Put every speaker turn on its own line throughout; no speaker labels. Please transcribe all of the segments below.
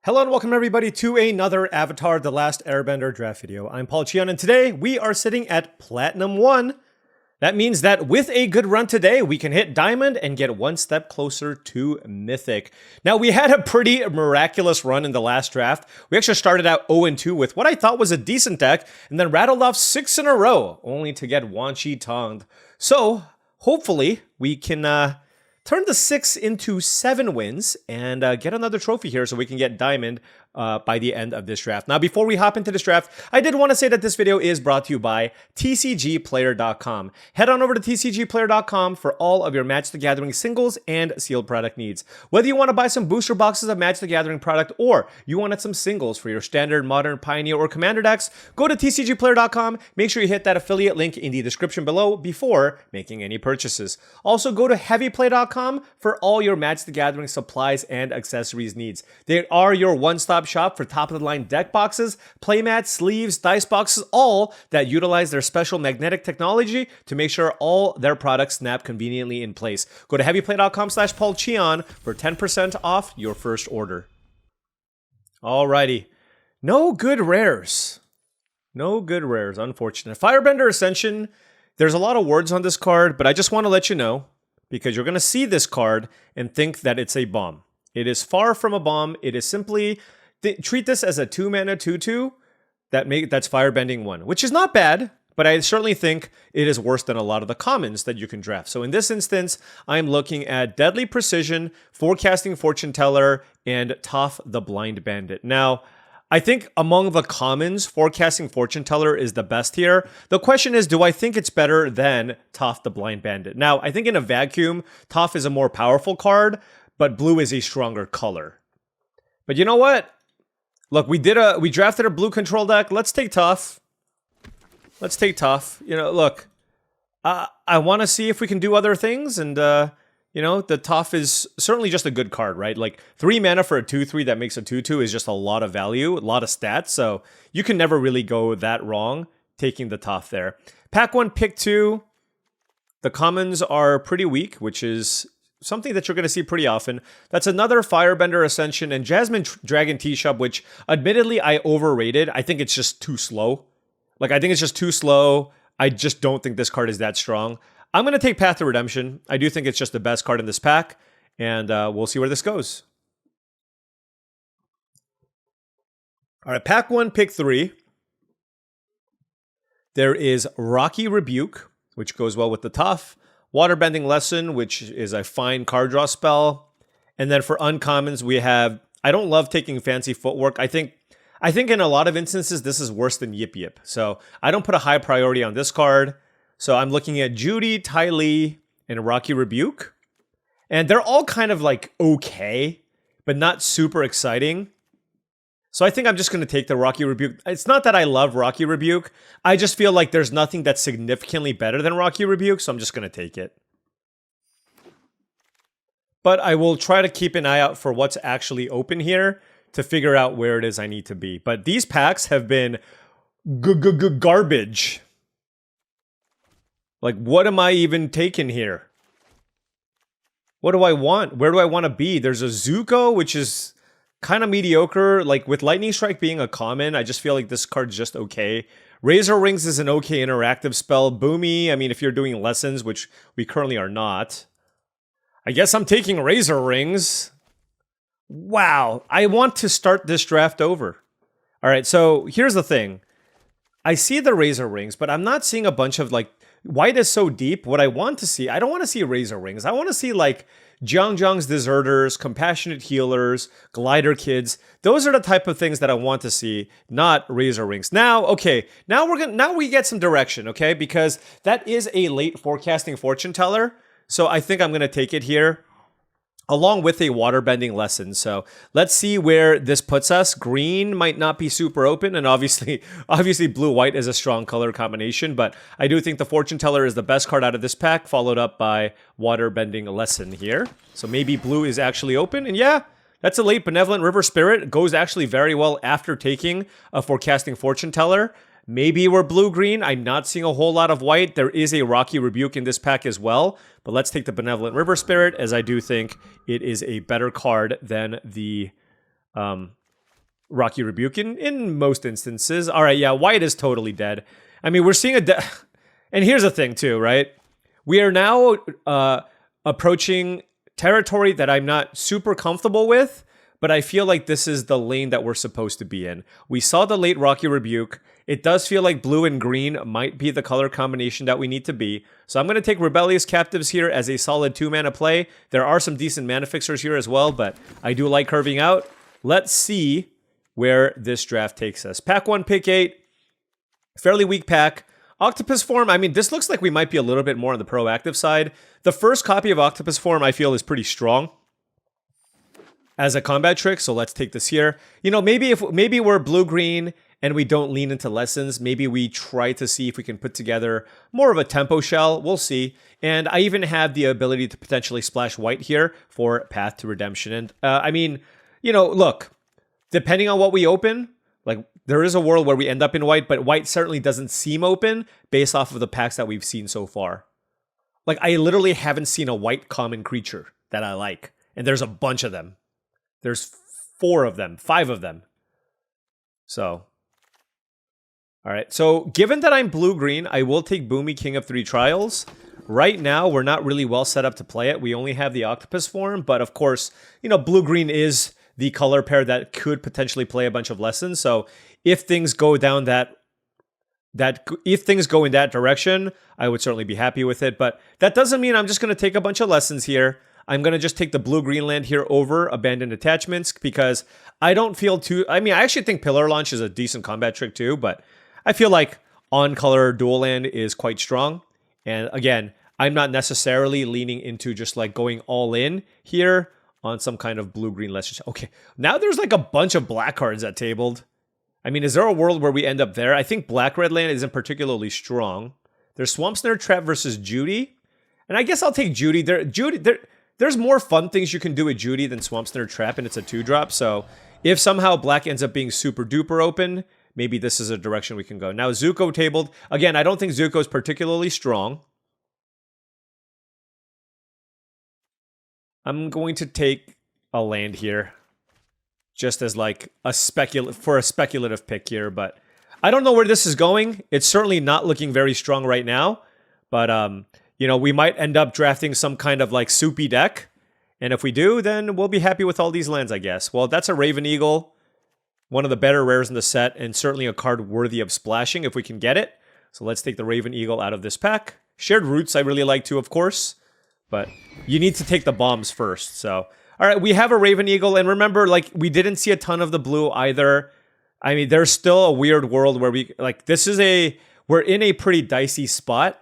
Hello and welcome everybody to another Avatar The Last Airbender draft video. I'm paulcheon and today we are sitting at Platinum 1. That means that with a good run today, we can hit Diamond and get one step closer to Mythic. Now, we had a pretty miraculous run in the last draft. We actually started out 0-2 with what I thought was a decent deck, and then rattled off 6 in a row, only to get Wan Chi Tonged. So, hopefully, we can turn the 6 into 7 wins and get another trophy here so we can get Diamond by the end of this draft. Now, before we hop into this draft, I did want to say that this video is brought to you by TCGplayer.com. Head on over to TCGplayer.com for all of your Magic the Gathering singles and sealed product needs. Whether you want to buy some booster boxes of Magic the Gathering product or you wanted some singles for your standard, modern, pioneer, or commander decks, go to TCGplayer.com. Make sure you hit that affiliate link in the description below before making any purchases. Also, go to HeavyPlay.com for all your Magic the Gathering supplies and accessories needs. They are your one-stop shop for top-of-the-line deck boxes, playmats, sleeves, dice boxes, all that utilize their special magnetic technology to make sure all their products snap conveniently in place. Go to heavyplay.com/paulcheon for 10% off your first order. Alrighty. No good rares. No good rares, unfortunate. Firebender Ascension, there's a lot of words on this card, but I just want to let you know, because you're going to see this card and think that it's a bomb. It is far from a bomb. It is simply... treat this as a 2-mana 2/2 that's Firebending 1, which is not bad, but I certainly think it is worse than a lot of the commons that you can draft. So in this instance, I'm looking at Deadly Precision, Forecasting Fortune Teller, and Toph the Blind Bandit. Now, I think among the commons, Forecasting Fortune Teller is the best here. The question is, do I think it's better than Toph the Blind Bandit? Now, I think in a vacuum, Toph is a more powerful card, but blue is a stronger color. But you know what? Look, we drafted a blue control deck. Let's take Toph. Let's take Toph. You know, look, I want to see if we can do other things, and you know, the Toph is certainly just a good card, right? Like 3 mana for a 2/3 that makes a 2/2 is just a lot of value, a lot of stats. So you can never really go that wrong taking the Toph there. Pack 1, pick 2. The commons are pretty weak, which is something that you're going to see pretty often. That's another Firebender Ascension and Jasmine Dragon Teashop, which admittedly I overrated. I think it's just too slow. Like, I think it's just too slow. I just don't think this card is that strong. I'm going to take Path to Redemption. I do think it's just the best card in this pack, and we'll see where this goes. All right, pack 1, pick 3. There is Rocky Rebuke, which goes well with the Toph. Waterbending Lesson, which is a fine card draw spell. And then for uncommons, we have... I don't love taking Fancy Footwork. I think in a lot of instances, this is worse than Yip Yip. So I don't put a high priority on this card. So I'm looking at Judy, Ty Lee, and Rocky Rebuke. And they're all kind of like okay, but not super exciting. So I think I'm just going to take the Rocky Rebuke. It's not that I love Rocky Rebuke. I just feel like there's nothing that's significantly better than Rocky Rebuke, so I'm just going to take it. But I will try to keep an eye out for what's actually open here to figure out where it is I need to be. But these packs have been garbage. Like, what am I even taking here? What do I want? Where do I want to be? There's a Zuko, which is kind of mediocre. Like, with Lightning Strike being a common, I just feel like this card's just okay. Razor Rings is an okay interactive spell. Boomy, I mean, if you're doing lessons, which we currently are not. I guess I'm taking Razor Rings. Wow, I want to start this draft over. All right, so here's the thing. I see the Razor Rings, but I'm not seeing a bunch of, like, white is so deep. What I want to see, I don't want to see Razor Rings. I want to see, like, Jiang's Deserters, Compassionate Healers, Glider Kids. Those are the type of things that I want to see, not Razor Rings. Now, okay, now we get some direction, okay? Because that is a late Forecasting Fortune Teller. So I think I'm going to take it here, along with a Waterbending Lesson. So let's see where this puts us. Green might not be super open, and obviously blue-white is a strong color combination, but I do think the Fortune Teller is the best card out of this pack, followed up by Waterbending Lesson here. So maybe blue is actually open, and yeah, that's a late Benevolent River Spirit. It goes actually very well after taking a Forecasting Fortune Teller. Maybe we're blue-green. I'm not seeing a whole lot of white. There is a Rocky Rebuke in this pack as well. But let's take the Benevolent River Spirit, as I do think it is a better card than the Rocky Rebuke in most instances. All right, yeah, white is totally dead. I mean, we're seeing and here's the thing too, right? We are now approaching territory that I'm not super comfortable with, but I feel like this is the lane that we're supposed to be in. We saw the late Rocky Rebuke. It does feel like blue and green might be the color combination that we need to be. So I'm going to take Rebellious Captives here as a solid 2-mana play. There are some decent mana fixers here as well, but I do like curving out. Let's see where this draft takes us. Pack 1, pick 8. Fairly weak pack. Octopus Form, I mean, this looks like we might be a little bit more on the proactive side. The first copy of Octopus Form, I feel, is pretty strong as a combat trick, so let's take this here. You know, maybe we're blue-green and we don't lean into lessons. Maybe we try to see if we can put together more of a tempo shell. We'll see. And I even have the ability to potentially splash white here for Path to Redemption. And I mean, you know, look, depending on what we open, like there is a world where we end up in white, but white certainly doesn't seem open based off of the packs that we've seen so far. Like I literally haven't seen a white common creature that I like. And there's a bunch of them. There's 4 of them, 5 of them. So, all right. So given that I'm blue-green, I will take Boomy King of 3 Trials. Right now, we're not really well set up to play it. We only have the Octopus Form, but of course, you know, blue-green is the color pair that could potentially play a bunch of lessons. So if things go down if things go in that direction, I would certainly be happy with it. But that doesn't mean I'm just going to take a bunch of lessons here. I'm going to just take the blue-green land here over Abandoned Attachments because I don't feel too... I mean, I actually think Pillar Launch is a decent combat trick too, but I feel like on-color dual land is quite strong. And again, I'm not necessarily leaning into just like going all in here on some kind of blue-green lesser... Okay, now there's like a bunch of black cards that tabled. I mean, is there a world where we end up there? I think black-red land isn't particularly strong. There's Swamp Snare Trap versus Judy. And I guess I'll take Judy. There's more fun things you can do with Judy than Swamp Snare Trap, and it's a 2-drop. So if somehow black ends up being super duper open, maybe this is a direction we can go. Now, Zuko tabled. Again, I don't think Zuko is particularly strong. I'm going to take a land here just as like a speculative pick here, but I don't know where this is going. It's certainly not looking very strong right now, but you know, we might end up drafting some kind of like soupy deck. And if we do, then we'll be happy with all these lands, I guess. Well, that's a Raven Eagle, one of the better rares in the set, and certainly a card worthy of splashing if we can get it. So let's take the Raven Eagle out of this pack. Shared Roots I really like too, of course, but you need to take the bombs first. So, all right, we have a Raven Eagle, and remember, like, we didn't see a ton of the blue either. I mean, there's still a weird world where we're in a pretty dicey spot.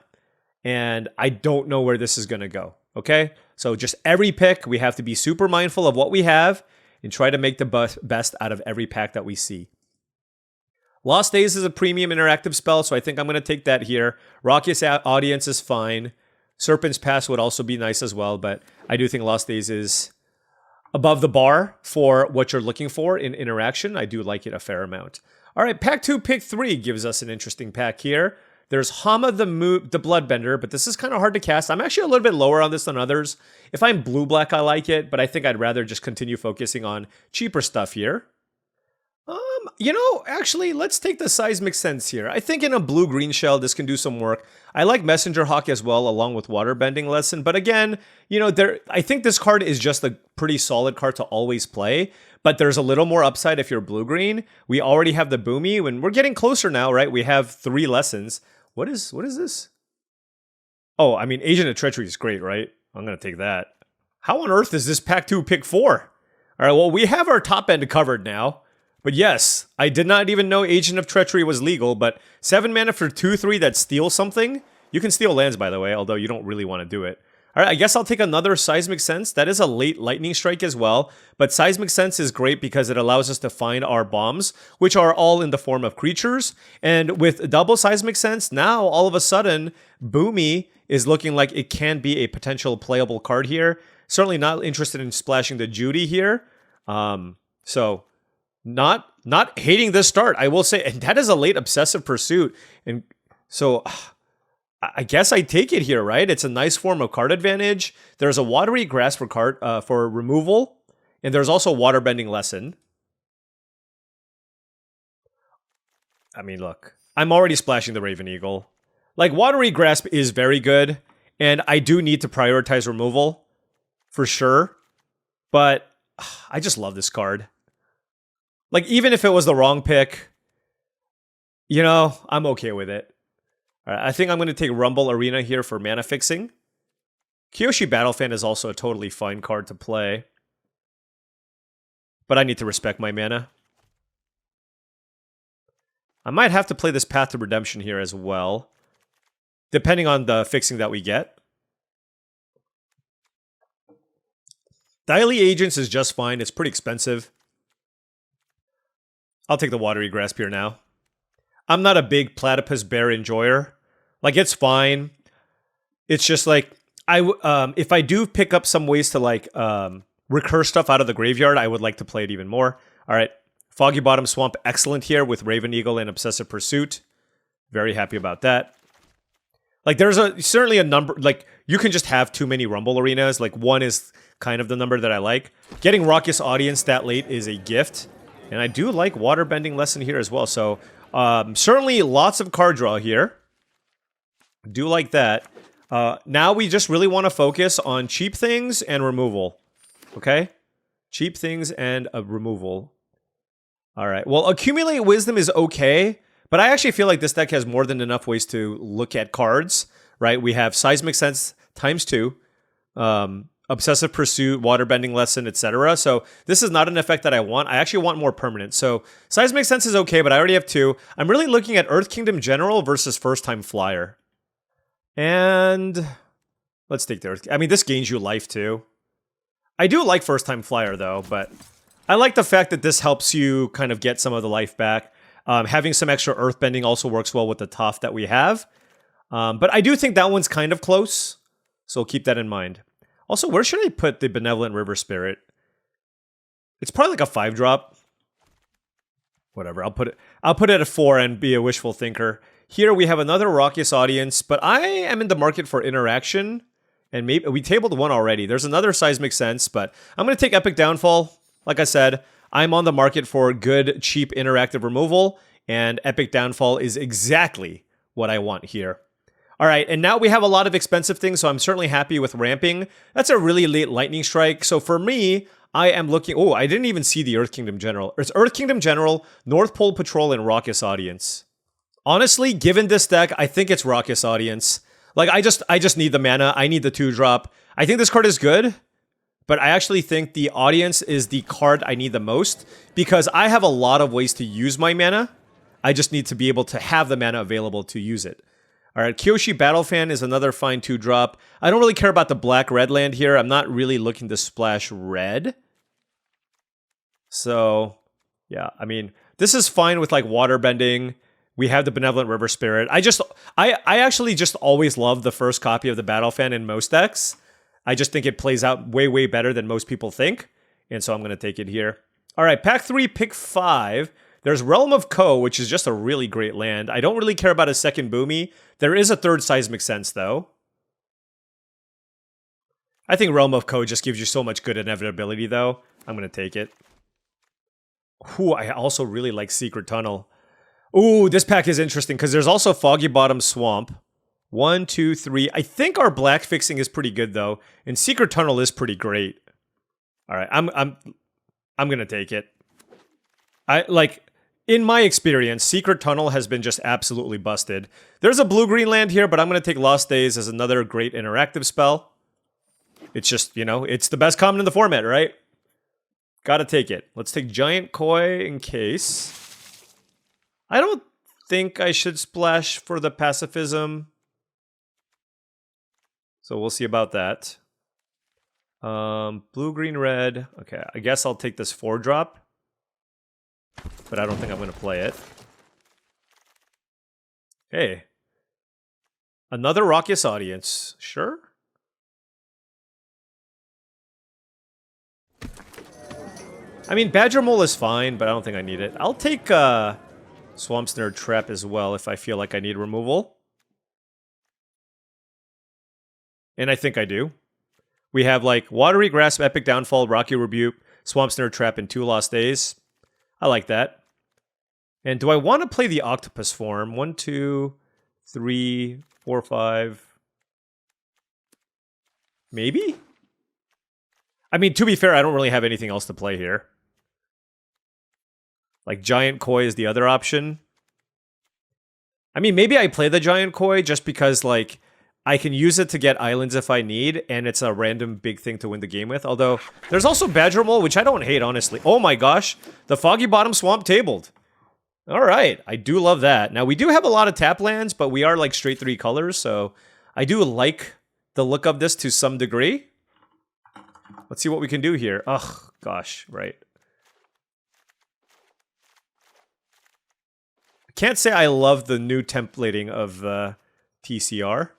And I don't know where this is going to go, okay? So just every pick, we have to be super mindful of what we have and try to make the best out of every pack that we see. Lost Days is a premium interactive spell, so I think I'm going to take that here. Raucous Audience is fine. Serpent's Pass would also be nice as well, but I do think Lost Days is above the bar for what you're looking for in interaction. I do like it a fair amount. All right, pack 2, pick 3 gives us an interesting pack here. There's Haumph the Bloodbender, but this is kind of hard to cast. I'm actually a little bit lower on this than others. If I'm blue-black, I like it, but I think I'd rather just continue focusing on cheaper stuff here. You know, actually, let's take the Seismic Sense here. I think in a blue-green shell, this can do some work. I like Messenger Hawk as well, along with Waterbending Lesson, but again, you know, I think this card is just a pretty solid card to always play, but there's a little more upside if you're blue-green. We already have the Boomy, and we're getting closer now, right? We have 3 lessons. What is this? Oh, I mean, Agent of Treachery is great, right? I'm going to take that. How on earth is this pack 2 pick 4? All right, well, we have our top end covered now. But yes, I did not even know Agent of Treachery was legal, but 7 mana for 2/3 that steals something. You can steal lands, by the way, although you don't really want to do it. All right, I guess I'll take another Seismic Sense. That is a late Lightning Strike as well, but Seismic Sense is great because it allows us to find our bombs, which are all in the form of creatures. And with double Seismic Sense, now all of a sudden, Boomy is looking like it can be a potential playable card here. Certainly not interested in splashing the Judy here. So not hating this start, I will say, and that is a late Obsessive Pursuit. And so I guess I take it here, right? It's a nice form of card advantage. There's a Watery Grass for removal, and there's also Waterbending Lesson. I mean, look, I'm already splashing the Raven Eagle. Like, Watery Grasp is very good, and I do need to prioritize removal, for sure. But I just love this card. Like, even if it was the wrong pick, you know, I'm okay with it. All right, I think I'm going to take Rumble Arena here for mana fixing. Kyoshi Battlefan is also a totally fine card to play. But I need to respect my mana. I might have to play this Path to Redemption here as well, depending on the fixing that we get. Daily Agents is just fine. It's pretty expensive. I'll take the Watery Grasp here now. I'm not a big Platypus Bear enjoyer. Like, it's fine. It's just like, if I do pick up some ways to like recur stuff out of the graveyard, I would like to play it even more. All right. Foggy Bottom Swamp, excellent here with Raven Eagle and Obsessive Pursuit. Very happy about that. Like, there's certainly a number, like, you can just have too many Rumble Arenas. Like, 1 is kind of the number that I like. Getting Raucous Audience that late is a gift. And I do like Waterbending Lesson here as well. So, certainly lots of card draw here. Do like that. Now we just really want to focus on cheap things and removal. Okay? Cheap things and removal. Alright, well, Accumulate Wisdom is okay, but I actually feel like this deck has more than enough ways to look at cards, right? We have Seismic Sense ×2, Obsessive Pursuit, Waterbending Lesson, etc. So this is not an effect that I want. I actually want more permanent. So Seismic Sense is okay, but I already have 2. I'm really looking at Earth Kingdom General versus First Time Flyer. And let's take the Earth. I mean, this gains you life too. I do like First Time Flyer though, but I like the fact that this helps you kind of get some of the life back. Having some extra Earthbending also works well with the Toph that we have. But I do think that one's kind of close, so keep that in mind. Also, where should I put the Benevolent River Spirit? It's probably like a 5-drop. Whatever, I'll put it at a 4 and be a wishful thinker. Here we have another Raucous Audience, but I am in the market for interaction. And maybe we tabled one already. There's another Seismic Sense, but I'm going to take Epic Downfall. Like I said, I'm on the market for good, cheap, interactive removal, and Epic Downfall is exactly what I want here. All right, and now we have a lot of expensive things, so I'm certainly happy with ramping. That's a really late Lightning Strike. So for me, I am looking... Oh, I didn't even see the Earth Kingdom General. It's Earth Kingdom General, North Pole Patrol, and Raucous Audience. Honestly, given this deck, I think it's Raucous Audience. Like, I just need the mana. I need the 2-drop. I think this card is good, but I actually think the Audience is the card I need the most because I have a lot of ways to use my mana. I just need to be able to have the mana available to use it. All right, Kyoshi Battlefan is another fine 2-drop. I don't really care about the black-red land here. I'm not really looking to splash red. So, yeah, I mean, this is fine with, like, Waterbending. We have the Benevolent River Spirit. I actually just always love the first copy of the Battlefan in most decks. I just think it plays out way, way better than most people think. And so I'm going to take it here. All right, pack 3, pick 5. There's Realm of Ko, which is just a really great land. I don't really care about a second Boomy. There is a third Seismic Sense, though. I think Realm of Ko just gives you so much good inevitability, though. I'm going to take it. Ooh, I also really like Secret Tunnel. Ooh, this pack is interesting, because there's also Foggy Bottom Swamp. 1, 2, 3. I think our black fixing is pretty good, though. And Secret Tunnel is pretty great. All right, I'm going to take it. In my experience, Secret Tunnel has been just absolutely busted. There's a blue-green land here, but I'm going to take Lost Days as another great interactive spell. It's just, you know, it's the best common in the format, right? Gotta take it. Let's take Giant Koi in case. I don't think I should splash for the pacifism. So we'll see about that. Blue, green, red. Okay, I guess I'll take this 4-drop. But I don't think I'm going to play it. Hey. Another Raucous Audience. Sure. I mean, Badger Mole is fine, but I don't think I need it. I'll take Swamp Snare Trap as well if I feel like I need removal. And I think I do. We have, like, Watery Grasp, Epic Downfall, Rocky Rebuke, Swamp Snare Trap, and 2 Lost Days. I like that. And do I want to play the octopus form? 1, 2, 3, 4, 5. Maybe? I mean, to be fair, I don't really have anything else to play here. Like, Giant Koi is the other option. I mean, maybe I play the Giant Koi just because, like, I can use it to get islands if I need, and it's a random big thing to win the game with. Although, there's also Badger Mole, which I don't hate, honestly. Oh my gosh, the Foggy Bottom Swamp tabled. All right, I do love that. Now, we do have a lot of tap lands, but we are, like, straight 3 colors, so I do like the look of this to some degree. Let's see what we can do here. Ugh, gosh, right. I can't say I love the new templating of TCR.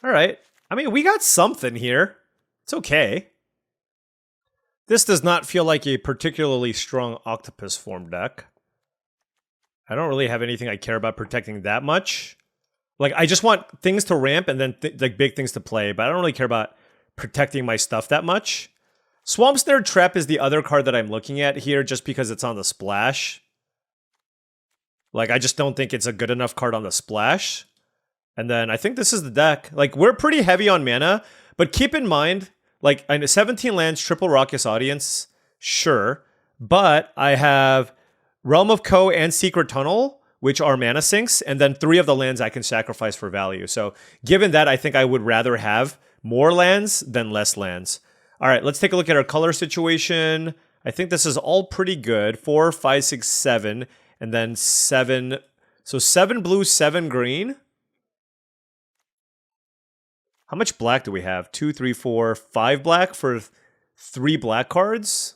All right. I mean, we got something here. It's okay. This does not feel like a particularly strong octopus form deck. I don't really have anything I care about protecting that much. Like, I just want things to ramp and then like big things to play, but I don't really care about protecting my stuff that much. Swamp Snare Trap is the other card that I'm looking at here just because it's on the splash. Like, I just don't think it's a good enough card on the splash. And then I think this is the deck. Like, we're pretty heavy on mana, but keep in mind, like, I know 17 lands, triple Raucous Audience, sure. But I have Realm of Ko and Secret Tunnel, which are mana sinks, and then 3 of the lands I can sacrifice for value. So given that, I think I would rather have more lands than less lands. All right, let's take a look at our color situation. I think this is all pretty good. 4, 5, 6, 7, and then 7. So 7 blue, 7 green. How much black do we have? 2, 3, 4, 5 black for 3 black cards?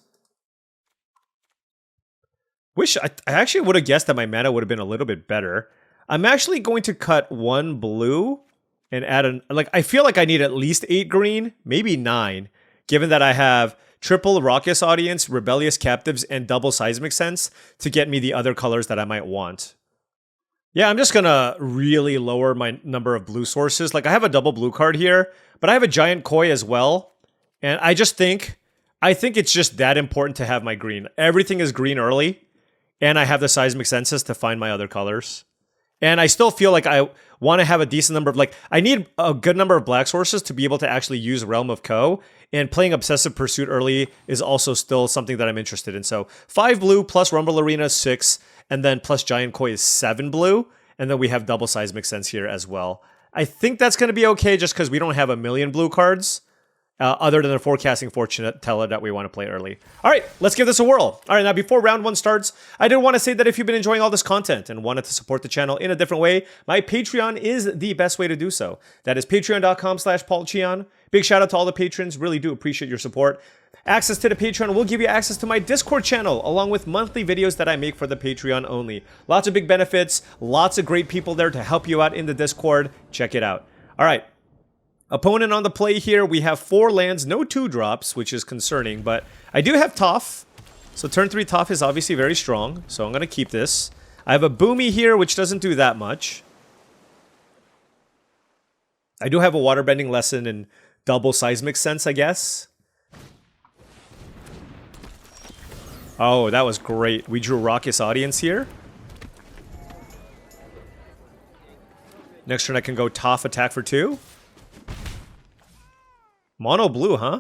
Wish I actually would have guessed that my mana would have been a little bit better. I'm actually going to cut 1 blue and add an... Like, I feel like I need at least 8 green, maybe 9, given that I have triple Raucous Audience, Rebellious Captives, and double Seismic Sense to get me the other colors that I might want. Yeah, I'm just gonna really lower my number of blue sources. Like, I have a double blue card here, but I have a Giant Koi as well. And I think it's just that important to have my green. Everything is green early, and I have the Seismic Senses to find my other colors. And I still feel like I want to have a decent number of, like, I need a good number of black sources to be able to actually use Realm of Ko, and playing Obsessive Pursuit early is also still something that I'm interested in. So 5 blue plus Rumble Arena 6, and then plus Giant Koi is 7 blue, and then we have double Seismic Sense here as well. I think that's going to be okay just because we don't have a million blue cards. Other than the Forecasting Fortune Teller that we want to play early. All right, let's give this a whirl. All right, now before round 1 starts, I did want to say that if you've been enjoying all this content and wanted to support the channel in a different way, my Patreon is the best way to do so. That is patreon.com/paulcheon. Big shout out to all the patrons. Really do appreciate your support. Access to the Patreon will give you access to my Discord channel, along with monthly videos that I make for the Patreon only. Lots of big benefits, lots of great people there to help you out in the Discord. Check it out. All right. Opponent on the play here, we have 4 lands, no 2-drops, which is concerning, but I do have Toph. So turn 3 Toph is obviously very strong, so I'm going to keep this. I have a Boomy here, which doesn't do that much. I do have a Waterbending Lesson and double Seismic Sense, I guess. Oh, that was great. We drew Raucous Audience here. Next turn I can go Toph attack for 2. Mono blue, huh?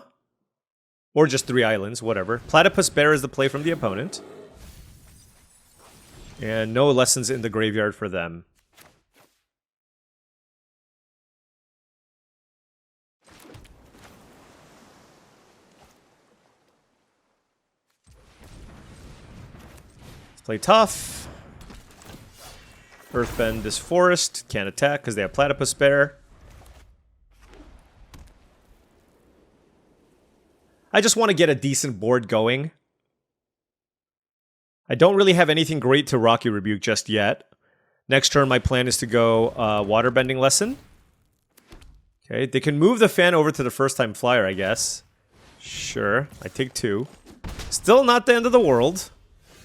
Or just 3 islands, whatever. Platypus Bear is the play from the opponent. And no lessons in the graveyard for them. Let's play Toph. Earthbend this forest. Can't attack because they have Platypus Bear. I just want to get a decent board going. I don't really have anything great to Rocky Rebuke just yet. Next turn, my plan is to go Waterbending Lesson. Okay, they can move the fan over to the first time flyer, I guess. Sure, I take 2. Still not the end of the world.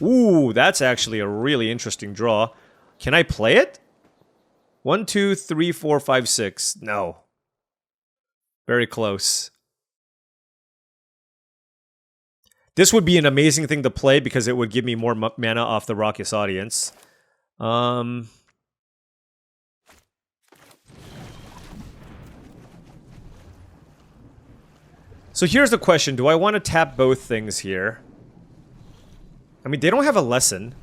Ooh, that's actually a really interesting draw. Can I play it? 1, 2, 3, 4, 5, 6. No. Very close. This would be an amazing thing to play because it would give me more mana off the Raucous Audience. So here's the question. Do I want to tap both things here? I mean, they don't have a lesson.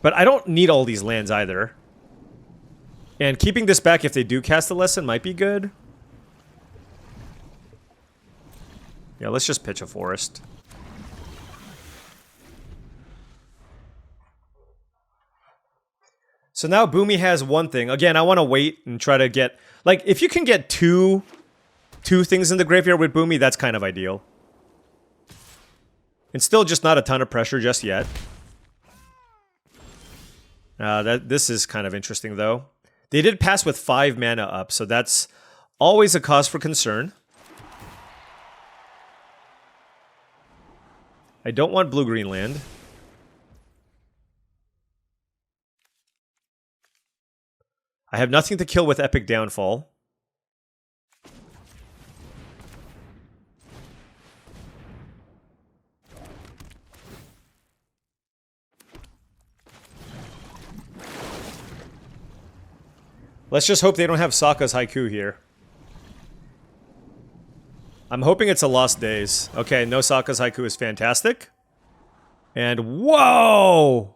But I don't need all these lands either. And keeping this back if they do cast a lesson might be good. Yeah, let's just pitch a forest. So now Boomy has one thing. Again, I want to wait and try to get... Like, if you can get two things in the graveyard with Boomy, that's kind of ideal. And still just not a ton of pressure just yet. This is kind of interesting, though. They did pass with 5 mana up, so that's always a cause for concern. I don't want blue-green land. I have nothing to kill with Epic Downfall. Let's just hope they don't have Sokka's Haiku here. I'm hoping it's a Lost Days. Okay, no Sokka's Haiku is fantastic. And whoa!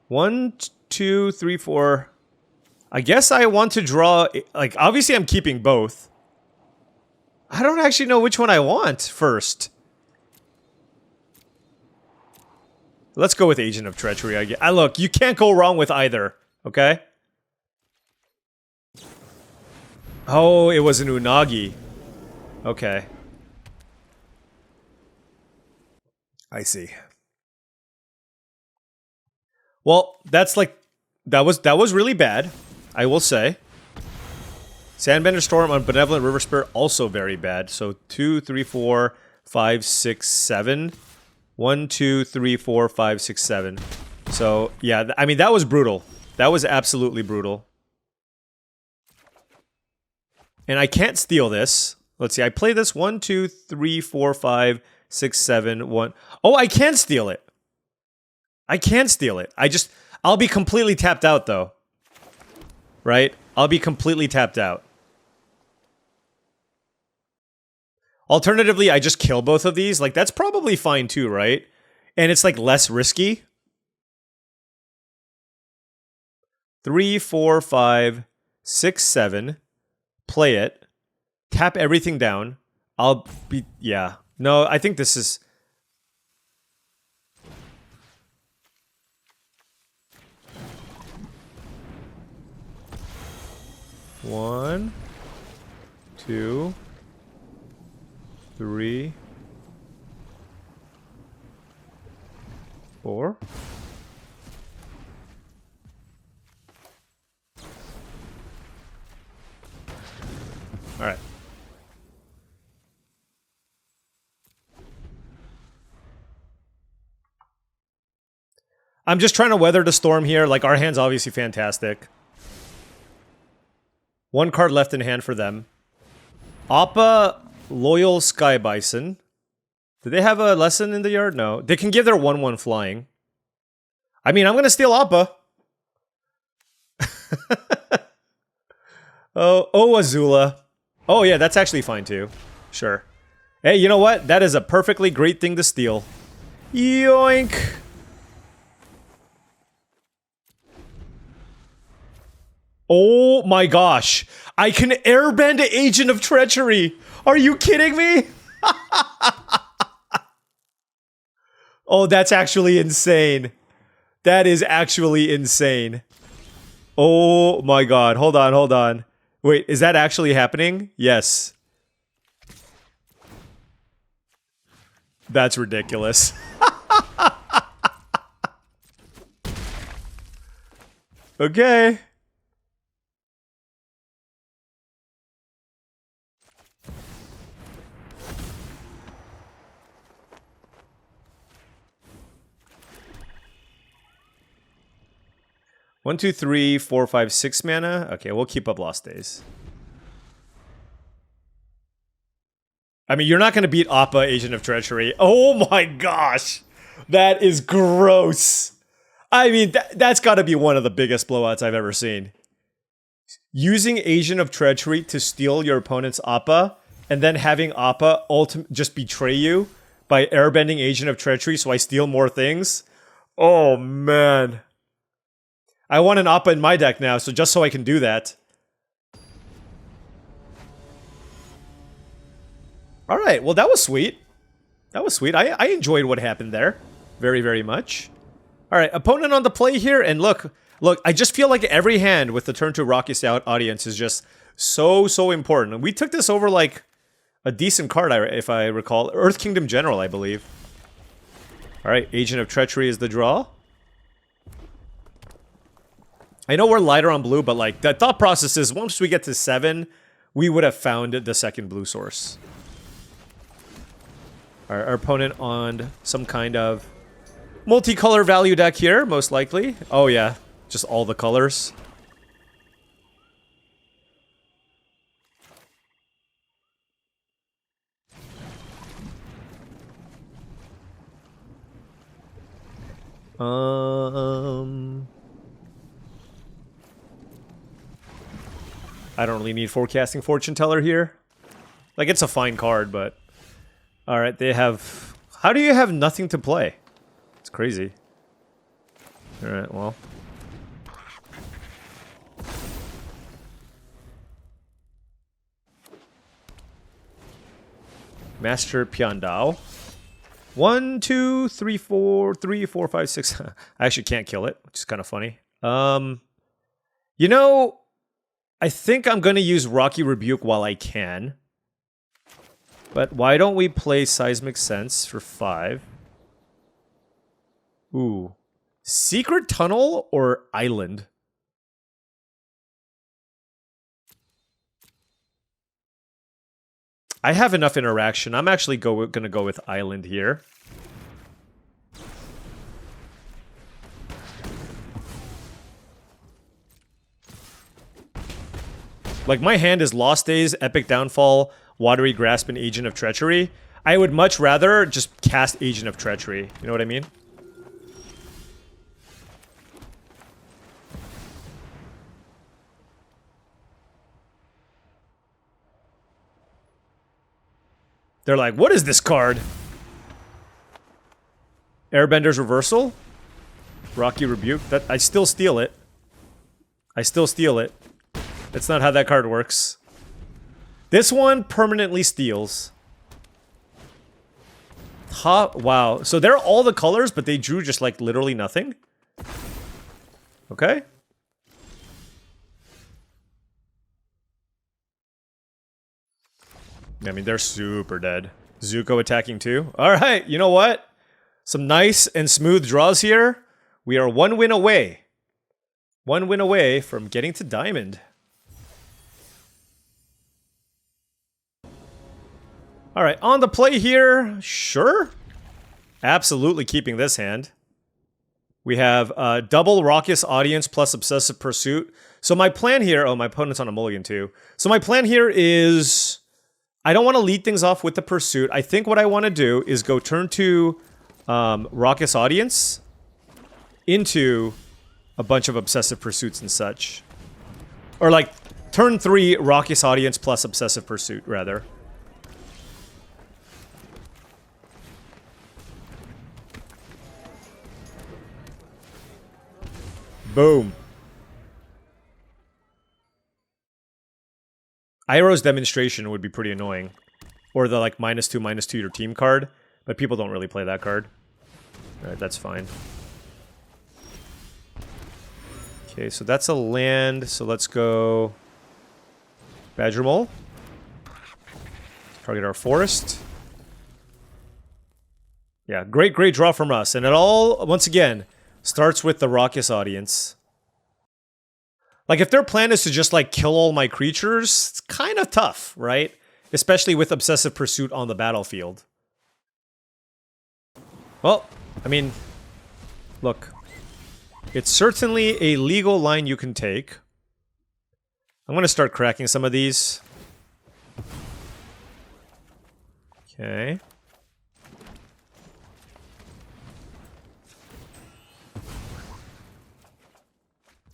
1, 2, 3, 4. I guess I want to draw... Like, obviously I'm keeping both. I don't actually know which one I want first. Let's go with Agent of Treachery. Look, you can't go wrong with either. Okay? Oh, it was an Unagi. Okay. I see. Well, that's like... That was really bad, I will say. Sandbender Storm on Benevolent River Spirit, also very bad. So 2, 3, 4, 5, 6, 7. 1, 2, 3, 4, 5, 6, 7. So, yeah, I mean, that was brutal. That was absolutely brutal. And I can't steal this. Let's see, I play this 1, 2, 3, 4, 5, 6, 7, 1. Oh, I can steal it. I can steal it. I'll be completely tapped out, though. Right? I'll be completely tapped out. Alternatively, I just kill both of these. Like, that's probably fine, too, right? And it's, like, less risky. 3, 4, 5, 6, 7. Play it. Tap everything down. I'll be... Yeah. No, I think this is... One, 2, 3, 4. All right. I'm just trying to weather the storm here. Like, our hand's obviously fantastic. 1 card left in hand for them. Appa, Loyal Sky Bison. Do they have a lesson in the yard? No. They can give their 1/1 flying. I mean, I'm going to steal Appa. Oh, Azula. Oh, yeah, that's actually fine, too. Sure. Hey, you know what? That is a perfectly great thing to steal. Yoink! Oh my gosh. I can airbend Agent of Treachery. Are you kidding me? Oh, that's actually insane. That is actually insane. Oh my god. Hold on, hold on. Wait, is that actually happening? Yes. That's ridiculous. Okay. One, two, three, 4, 5, 6 mana. Okay, we'll keep up Lost Days. I mean, you're not going to beat Appa Agent of Treachery. Oh my gosh. That is gross. I mean, that's got to be one of the biggest blowouts I've ever seen. Using Agent of Treachery to steal your opponent's Appa, and then having Appa just betray you by airbending Agent of Treachery so I steal more things. Oh, man. I want an Appa in my deck now, so just so I can do that. Alright, well that was sweet. That was sweet. I enjoyed what happened there. Very, very much. Alright, opponent on the play here, and look, I just feel like every hand with the turn to Rocky's audience is just so important. We took this over like a decent card, if I recall. Earth Kingdom General, I believe. Alright, Agent of Treachery is the draw. I know we're lighter on blue, but like, the thought process is once we get to 7, we would have found the second blue source. Our opponent on some kind of multicolor value deck here, most likely. Oh yeah, just all the colors. I don't really need Forecasting Fortune Teller here. Like, it's a fine card, but... Alright, they have... How do you have nothing to play? It's crazy. Alright, well... Master Piandao. 1, 2, 3, 4, 3, 4, 5, 6. I actually can't kill it, which is kind of funny. You know... I think I'm going to use Rocky Rebuke while I can. But why don't we play Seismic Sense for 5? Ooh. Secret Tunnel or Island? I have enough interaction. I'm actually going to go with Island here. Like, my hand is Lost Days, Epic Downfall, Watery Grasp, and Agent of Treachery. I would much rather just cast Agent of Treachery. You know what I mean? They're like, what is this card? Airbender's Reversal? Rocky Rebuke? I still steal it. I still steal it. That's not how that card works. This one permanently steals. Wow. So they're all the colors, but they drew just like literally nothing. Okay. I mean, they're super dead. Zuko attacking too. Alright, you know what? Some nice and smooth draws here. We are 1 win away. 1 win away from getting to Diamond. Alright, on the play here, sure. Absolutely keeping this hand. We have double Raucous Audience plus Obsessive Pursuit. So my plan here... Oh, my opponent's on a mulligan too. So my plan here is... I don't want to lead things off with the Pursuit. I think what I want to do is go turn 2 Raucous Audience into a bunch of Obsessive Pursuits and such. Or like, turn 3 Raucous Audience plus Obsessive Pursuit, rather. Boom. Iroh's Demonstration would be pretty annoying. Or the like -2/-2 your team card. But people don't really play that card. Alright, that's fine. Okay, so that's a land. So let's go... Badger Mole. Target our forest. Yeah, great draw from us. And it all, once again... starts with the Raucous Audience. Like, if their plan is to just, like, kill all my creatures, it's kind of tough, right? Especially with Obsessive Pursuit on the battlefield. Well, I mean, look. It's certainly a legal line you can take. I'm going to start cracking some of these. Okay.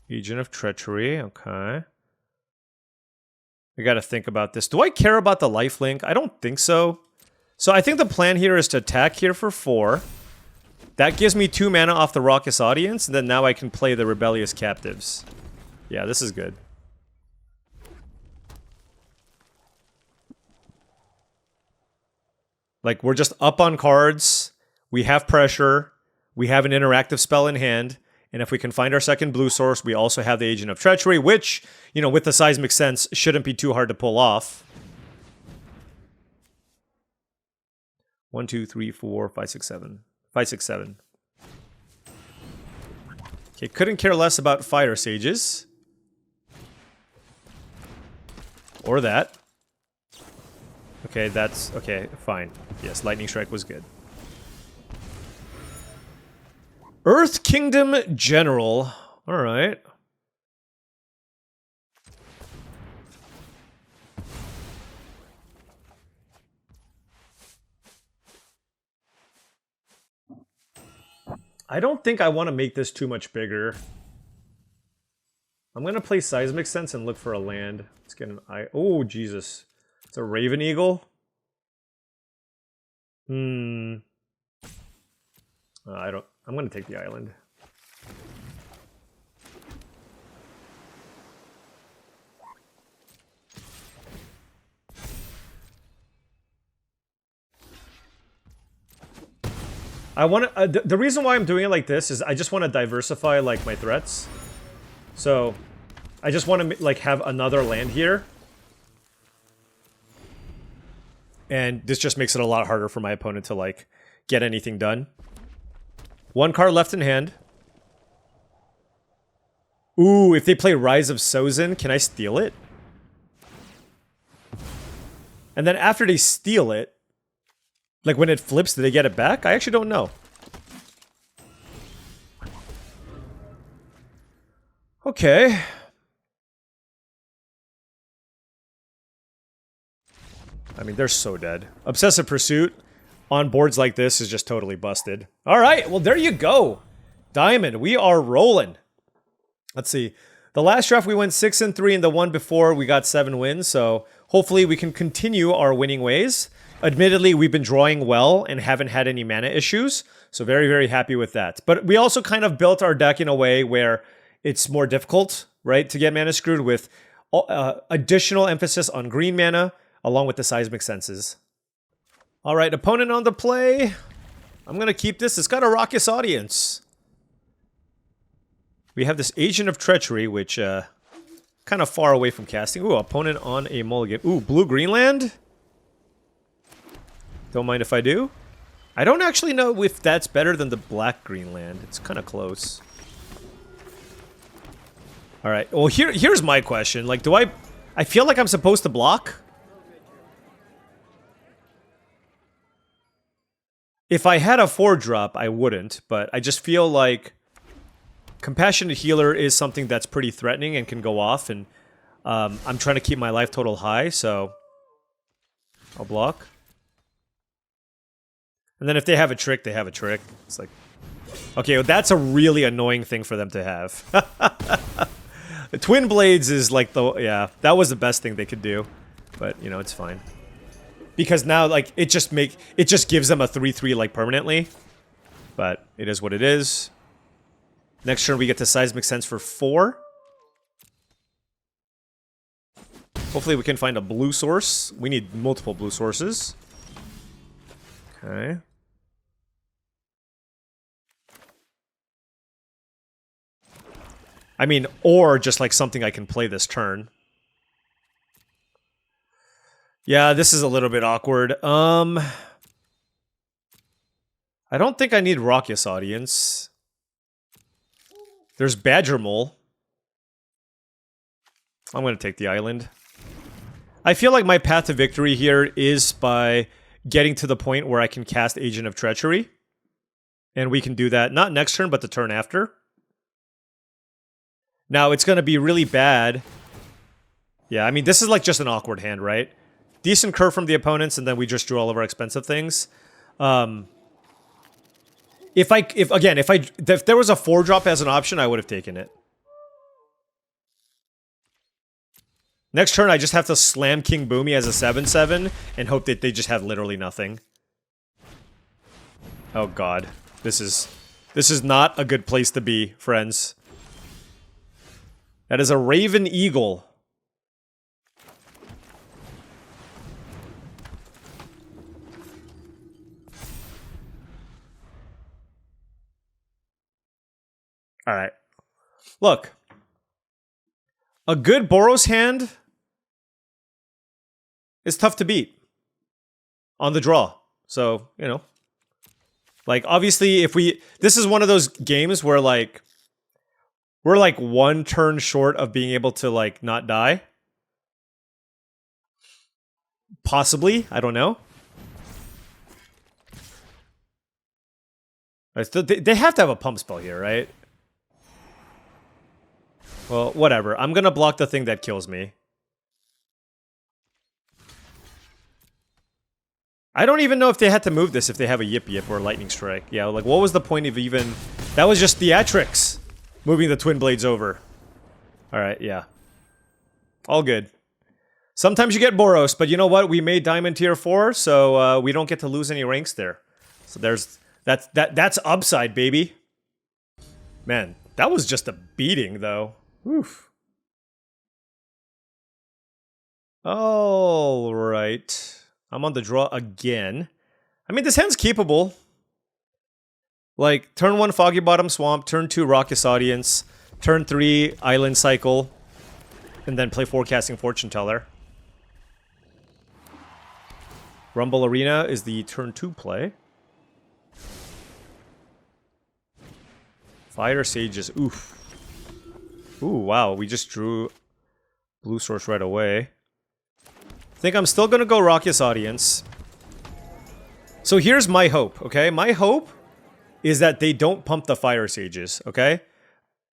Agent of Treachery, okay. I gotta think about this. Do I care about the lifelink? I don't think so. So I think the plan here is to attack here for 4. That gives me 2 mana off the Raucous Audience, and then now I can play the Rebellious Captives. Yeah, this is good. Like, we're just up on cards, we have pressure, we have an interactive spell in hand, and if we can find our second blue source, we also have the Agent of Treachery, which, you know, with the Seismic Sense, shouldn't be too hard to pull off. 1, 2, 3, 4, 5, 6, 7. 5, 6, 7. Okay, couldn't care less about Fire Sages. Or that. Okay, that's... okay, fine. Yes, Lightning Strike was good. Earth Kingdom General. Alright. I don't think I want to make this too much bigger. I'm going to play Seismic Sense and look for a land. Let's get an eye. Oh, Jesus. It's a Raven Eagle. I don't... I'm going to take the island. I want to... the reason why I'm doing it like this is I just want to diversify, like, my threats. So, I just want to, like, have another land here. And this just makes it a lot harder for my opponent to, like, get anything done. 1 card left in hand. Ooh, if they play Rise of Sozin, can I steal it? And then after they steal it, like when it flips, do they get it back? I actually don't know. Okay. I mean, they're so dead. Obsessive Pursuit on boards like this is just totally busted. All right, well, there you go. Diamond, we are rolling. Let's see. The last draft we went 6-3, and the one before we got 7 wins, so hopefully we can continue our winning ways. Admittedly, we've been drawing well and haven't had any mana issues, so very, very happy with that. But we also kind of built our deck in a way where it's more difficult, right, to get mana screwed with additional emphasis on green mana, along with the Seismic Senses. All right, opponent on the play. I'm going to keep this. It's got a Raucous Audience. We have this Agent of Treachery, which kind of far away from casting. Ooh, opponent on a mulligan. Ooh, blue Greenland. Don't mind if I do. I don't actually know if that's better than the black Greenland. It's kind of close. All right. Well, here's my question. Like, do I feel like I'm supposed to block? If I had a 4-drop, I wouldn't, but I just feel like Compassionate Healer is something that's pretty threatening and can go off, and I'm trying to keep my life total high, so I'll block. And then if they have a trick, they have a trick. It's like, okay, well, that's a really annoying thing for them to have. The Twin Blades is like the, yeah, that was the best thing they could do, but you know, it's fine. Because now, like, it just gives them a 3/3 like permanently. But it is what it is. Next turn we get to Seismic Sense for 4. Hopefully we can find a blue source. We need multiple blue sources. Okay. I mean, or just like something I can play this turn. Yeah, this is a little bit awkward. I don't think I need Raucous Audience. There's Badger Mole. I'm going to take the island. I feel like my path to victory here is by getting to the point where I can cast Agent of Treachery. And we can do that, not next turn, but the turn after. Now, it's going to be really bad. Yeah, I mean, this is like just an awkward hand, right? decent curve from the opponents, and then we just drew all of our expensive things. If there was a 4-drop as an option, I would have taken it. Next turn, I just have to slam King Boomy as a 7/7 and hope that they just have literally nothing. Oh god, this is not a good place to be, friends. That is a Raven Eagle. All right. Look. A good Boros hand is tough to beat on the draw. So, you know. Like, obviously, if we... This is one of those games where, like... We're, like, one turn short of being able to, like, not die. Possibly. I don't know. They have to have a pump spell here, right? Well, whatever. I'm gonna block the thing that kills me. I don't even know if they had to move this if they have a Yip Yip or a Lightning Strike. Yeah, like, what was the point of even... That was just theatrics! Moving the Twin Blades over. Alright, yeah. All good. Sometimes you get Boros, but you know what? We made Diamond Tier 4, so we don't get to lose any ranks there. So there's... That's upside, baby. Man, that was just a beating, though. Oof. All right. I'm on the draw again. I mean, this hand's keepable. Like, turn 1, Foggy Bottom Swamp. Turn 2, Raucous Audience. Turn 3, Island Cycle. And then play Forecasting Fortune Teller. Rumble Arena is the turn 2 play. Fire Sages. Oof. Ooh, wow. We just drew Blue Source right away. I think I'm still going to go Raucous Audience. So here's my hope, okay? My hope is that they don't pump the Fire Sages, okay?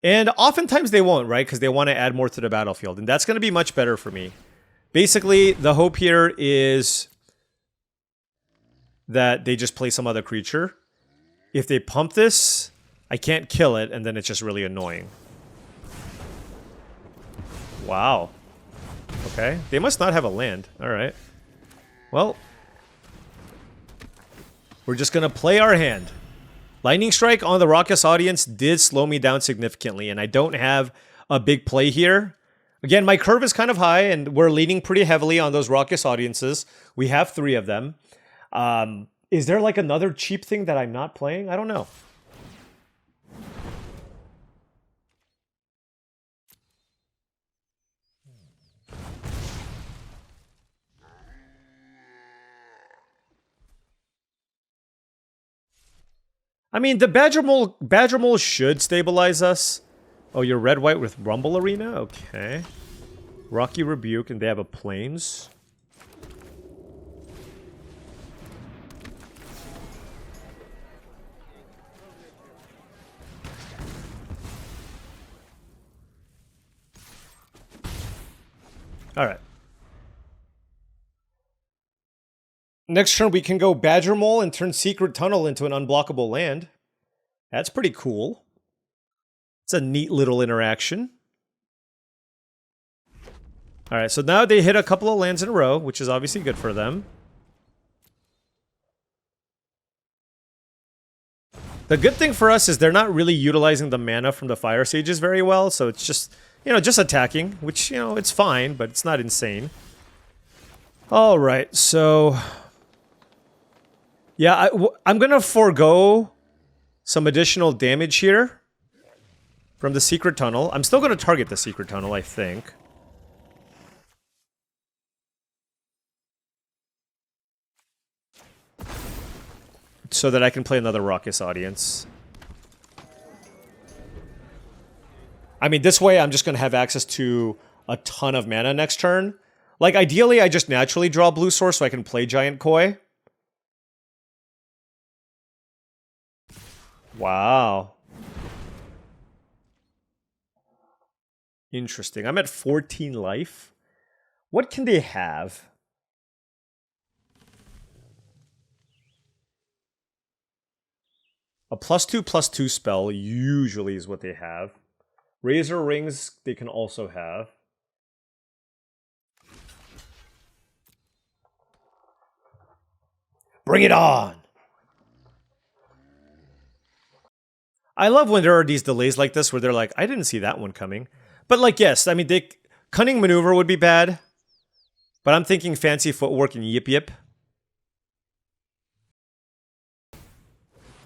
And oftentimes they won't, right? Because they want to add more to the battlefield. And that's going to be much better for me. Basically, the hope here is that they just play some other creature. If they pump this, I can't kill it, and then it's just really annoying. Wow. Okay. They must not have a land. Alright. Well. We're just gonna play our hand. Lightning Strike on the Raucous Audience did slow me down significantly, and I don't have a big play here. Again, my curve is kind of high, and we're leaning pretty heavily on those Raucous Audiences. We have 3 of them. Is there like another cheap thing that I'm not playing? I don't know. I mean, the Badger Mole should stabilize us. Oh, you're red-white with Rumble Arena? Okay. Rocky Rebuke, and they have a Plains. Alright. Next turn, we can go Badger Mole and turn Secret Tunnel into an unblockable land. That's pretty cool. It's a neat little interaction. Alright, so now they hit a couple of lands in a row, which is obviously good for them. The good thing for us is they're not really utilizing the mana from the Fire Sages very well, so it's just, you know, just attacking, which, you know, it's fine, but it's not insane. Alright, so... Yeah, I'm gonna forego some additional damage here from the Secret Tunnel. I'm still gonna target the Secret Tunnel, I think. So that I can play another Raucous Audience. I mean, this way I'm just gonna have access to a ton of mana next turn. Like, ideally, I just naturally draw Blue Source so I can play Giant Koi. Wow. Interesting. I'm at 14 life. What can they have? A +2/+2 spell usually is what they have. Razor Rings they can also have. Bring it on! I love when there are these delays like this where they're like, I didn't see that one coming. But like, yes, I mean, Cunning Maneuver would be bad. But I'm thinking Fancy Footwork and Yip Yip.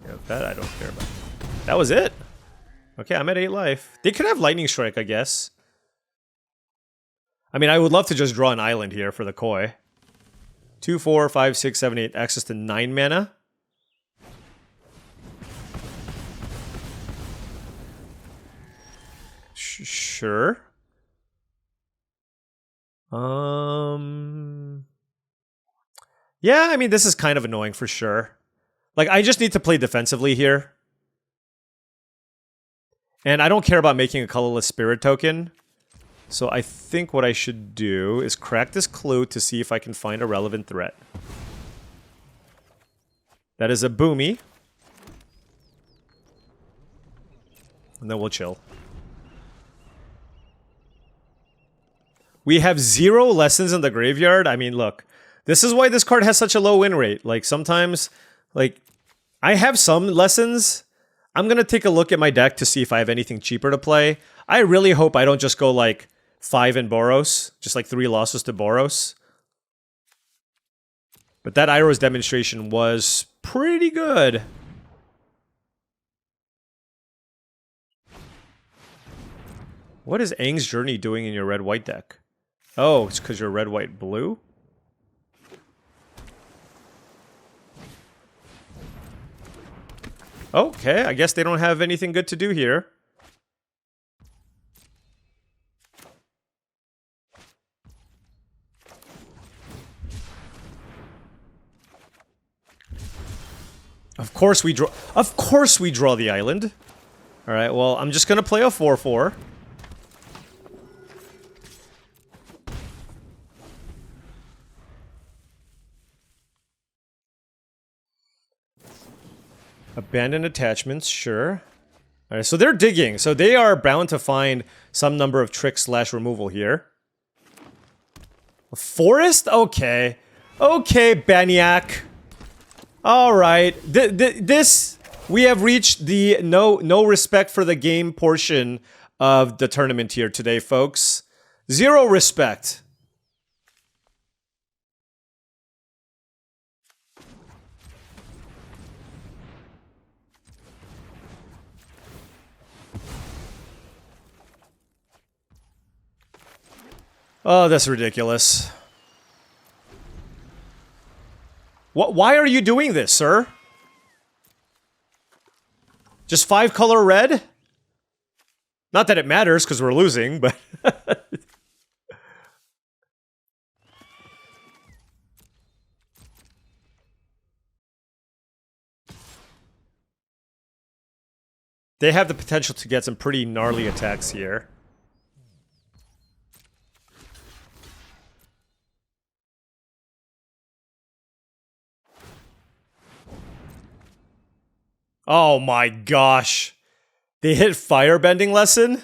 Yeah, that I don't care about. That was it. Okay, I'm at 8 life. They could have Lightning Strike, I guess. I mean, I would love to just draw an island here for the Koi. 2, 4, 5, 6, 7, 8. Access to 9 mana. Sure. Yeah, I mean, this is kind of annoying for sure. Like, I just need to play defensively here. And I don't care about making a colorless spirit token. So I think what I should do is crack this clue to see if I can find a relevant threat. That is a Boomy. And then we'll chill. We have 0 lessons in the graveyard. I mean, look. This is why this card has such a low win rate. Like, sometimes, like, I have some lessons. I'm going to take a look at my deck to see if I have anything cheaper to play. I really hope I don't just go, like, 5 in Boros. Just, like, 3 losses to Boros. But that Iroh's demonstration was pretty good. What is Aang's Journey doing in your red-white deck? Oh, it's because you're red-white-blue? Okay, I guess they don't have anything good to do here. Of course we draw the island. Alright, well, I'm just gonna play a 4/4. Abandoned attachments, sure. Alright, so they're digging. So they are bound to find some number of tricks / removal here. A forest? Okay. Okay, Baniak. Alright. This... We have reached the no respect for the game portion of the tournament here today, folks. 0 respect. Oh, that's ridiculous. Why are you doing this, sir? Just 5 color red? Not that it matters, because we're losing, but... They have the potential to get some pretty gnarly attacks here. Oh my gosh. They hit Firebending Lesson?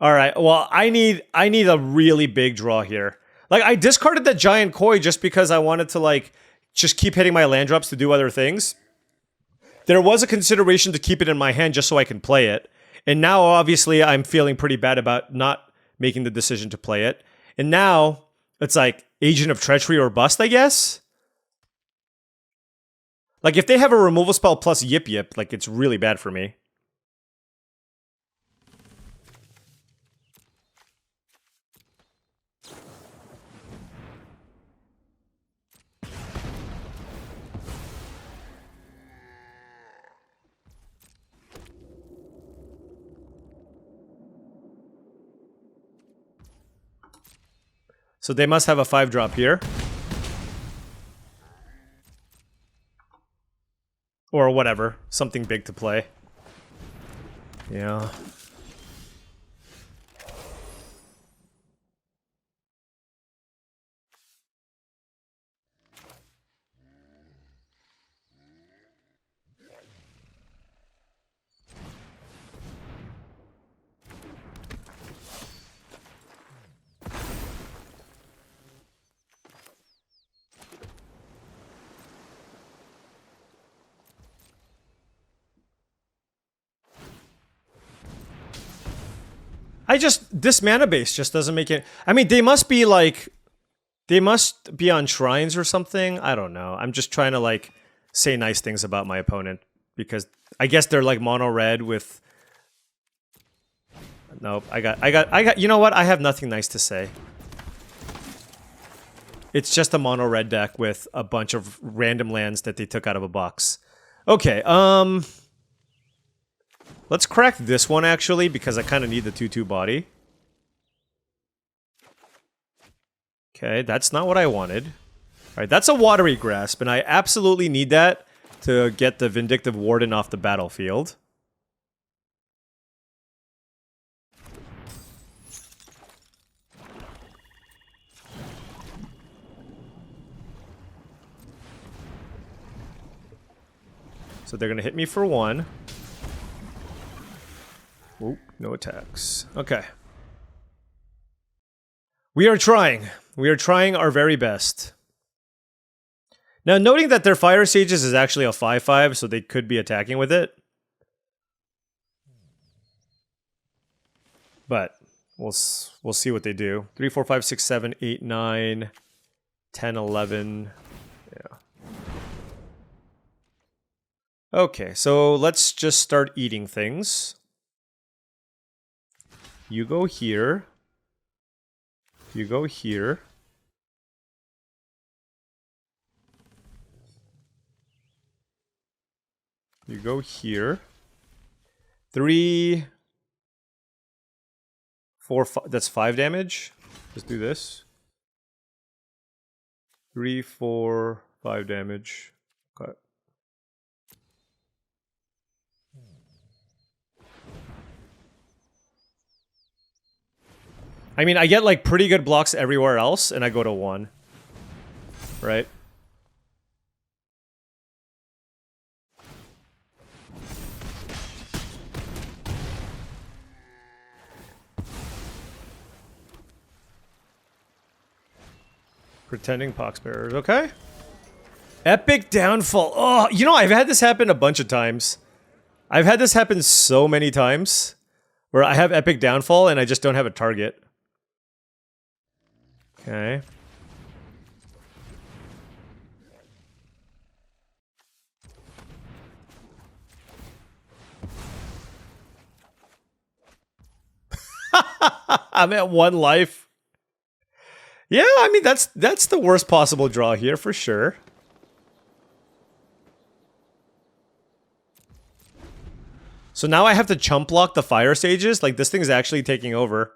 Alright, well, I need a really big draw here. Like, I discarded that Giant Koi just because I wanted to, like, just keep hitting my land drops to do other things. There was a consideration to keep it in my hand just so I can play it. And now, obviously, I'm feeling pretty bad about not making the decision to play it. And now, it's like, Agent of Treachery or bust, I guess? Like, if they have a removal spell plus Yip Yip, like, it's really bad for me. So they must have a 5-drop here. Or whatever. Something big to play. Yeah. This mana base just doesn't make it. I mean, they must be like, they must be on shrines or something. I don't know. I'm just trying to like say nice things about my opponent because I guess they're like mono red with. Nope. I got. You know what? I have nothing nice to say. It's just a mono red deck with a bunch of random lands that they took out of a box. Okay. Let's crack this one, actually, because I kind of need the 2/2 body. Okay, that's not what I wanted. Alright, that's a Watery Grasp, and I absolutely need that to get the Vindictive Warden off the battlefield. So they're going to hit me for 1. Oop, no attacks. Okay. We are trying. We are trying our very best. Now, noting that their Fire Sages is actually a 5/5, so they could be attacking with it. But we'll see what they do. 3, 4, 5, 6, 7, 8, 9, 10, 11. Yeah. Okay, so let's just start eating things. You go here. You go here. You go here. 3, 4, 5. That's 5 damage. Just do this. 3, 4, 5 damage. Okay. I mean, I get like pretty good blocks everywhere else, and I go to 1. Right? Pretending Poxbearers, okay. Epic Downfall. Oh, you know, I've had this happen a bunch of times. I've had this happen so many times where I have Epic Downfall and I just don't have a target. Okay. I'm at 1 life. Yeah, I mean, that's the worst possible draw here for sure. So now I have to chump block the Fire Sages. Like, this thing's actually taking over.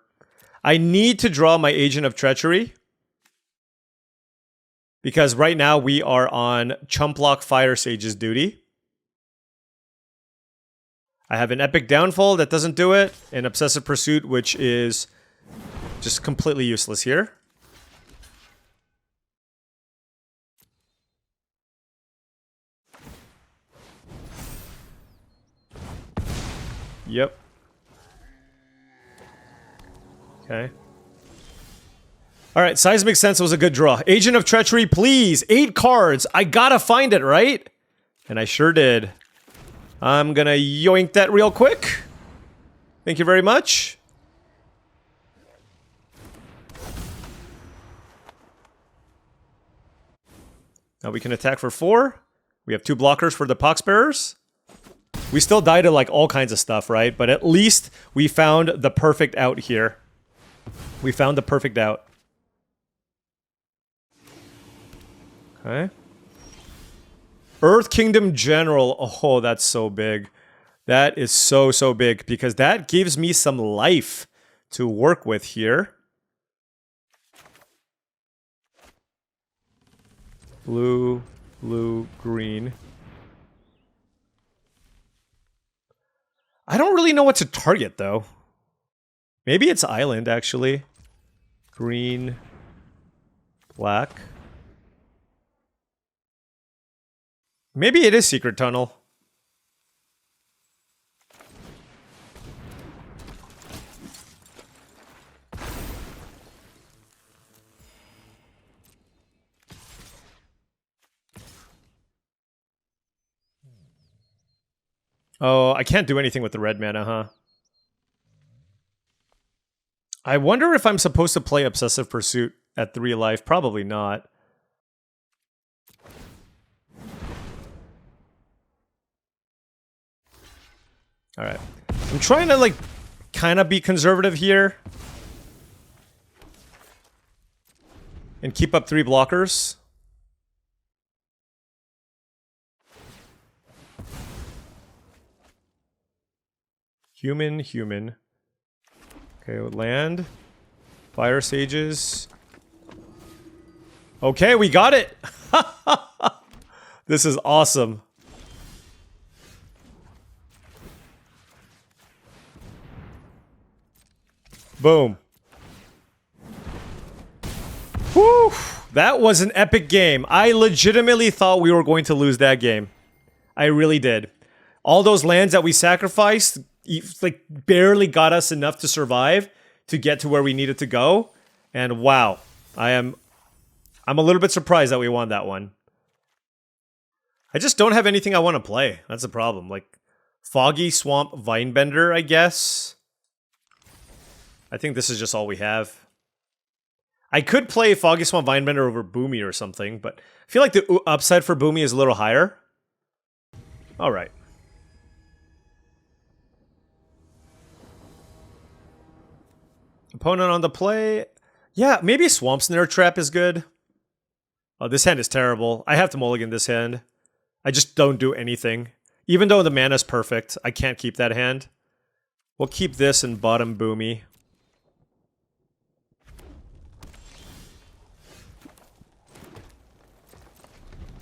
I need to draw my Agent of Treachery. Because right now we are on chump block Fire Sages duty. I have an Epic Downfall that doesn't do it. An Obsessive Pursuit, which is just completely useless here. Yep. Okay. Alright, Seismic Sense was a good draw. Agent of Treachery, please! 8 cards! I gotta find it, right? And I sure did. I'm gonna yoink that real quick. Thank you very much. Now we can attack for 4. We have 2 blockers for the Poxbearers. We still die to like all kinds of stuff, right? But at least we found the perfect out here. We found the perfect out. Okay. Earth Kingdom General. Oh, that's so big. That is so, so big because that gives me some life to work with here. Blue, blue, green. I don't really know what to target, though. Maybe it's Island, actually. Green, black. Maybe it is Secret Tunnel. Oh, I can't do anything with the red mana, huh? I wonder if I'm supposed to play Obsessive Pursuit at 3 life. Probably not. Alright. I'm trying to, like, kind of be conservative here. And keep up 3 blockers. Human. Okay, land. Fire Sages. Okay, we got it! This is awesome. Boom. Whew! That was an epic game. I legitimately thought we were going to lose that game. I really did. All those lands that we sacrificed, like, barely got us enough to survive to get to where we needed to go. And wow, I'm a little bit surprised that we won that one. I just don't have anything I want to play. That's the problem. Like, Foggy Swamp Vinebender, I guess. I think this is just all we have. I could play Foggy Swamp Vinebender over Boomy or something, but I feel like the upside for Boomy is a little higher. Alright. Opponent on the play. Yeah, maybe Swamp Snare Trap is good. Oh, this hand is terrible. I have to mulligan this hand. I just don't do anything. Even though the mana's perfect, I can't keep that hand. We'll keep this and bottom Boomy.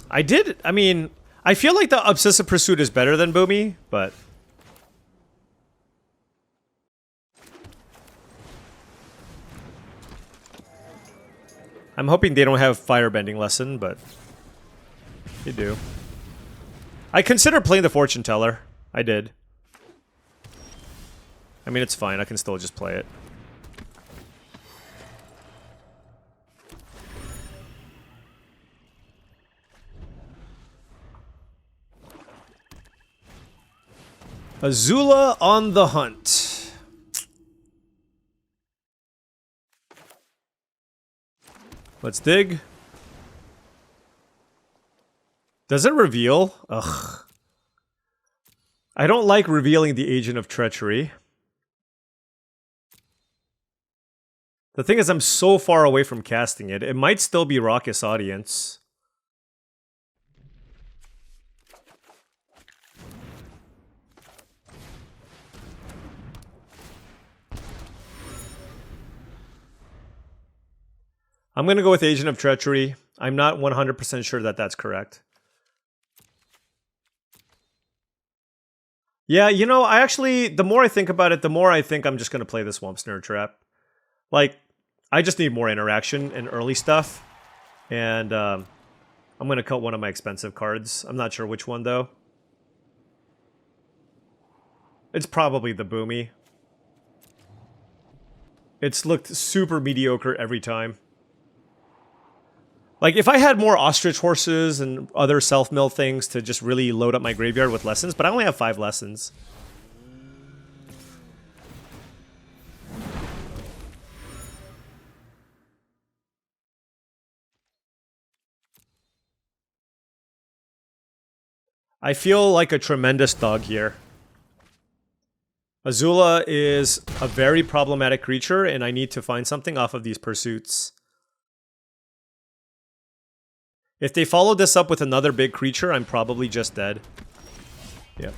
I mean, I feel like the Obsessive Pursuit is better than Boomy, but... I'm hoping they don't have Firebending Lesson, but... they do. I considered playing the Fortune Teller. I did. I mean, it's fine. I can still just play it. Azula on the hunt. Let's dig. Does it reveal? Ugh. I don't like revealing the Agent of Treachery. The thing is, I'm so far away from casting it. It might still be Raucous Audience. I'm going to go with Agent of Treachery. I'm not 100% sure that that's correct. Yeah, you know, I actually, the more I think about it, the more I think I'm just going to play the Swamp Snare Trap. Like, I just need more interaction and early stuff. And I'm going to cut one of my expensive cards. I'm not sure which one, though. It's probably the Boomy. It's looked super mediocre every time. Like, if I had more Ostrich Horses and other self-mill things to just really load up my graveyard with lessons, but I only have 5 lessons. I feel like a tremendous dog here. Azula is a very problematic creature, and I need to find something off of these pursuits. If they follow this up with another big creature, I'm probably just dead. Yep.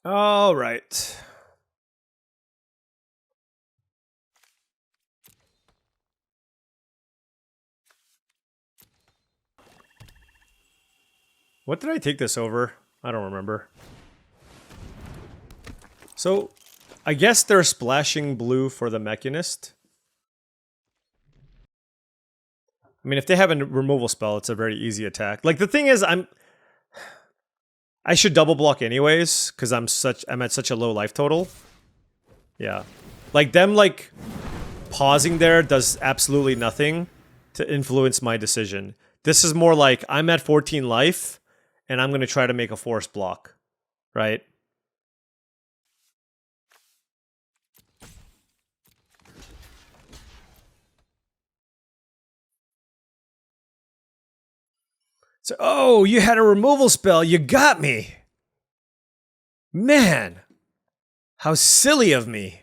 All right. What did I take this over? I don't remember. So, I guess they're splashing blue for the Mechanist. I mean, if they have a removal spell, it's a very easy attack. Like, the thing is, I should double block anyways, because I'm at such a low life total. Yeah. Like, them, like, pausing there does absolutely nothing to influence my decision. This is more like, I'm at 14 life, and I'm going to try to make a force block. Right? So, oh, you had a removal spell. You got me. Man. How silly of me.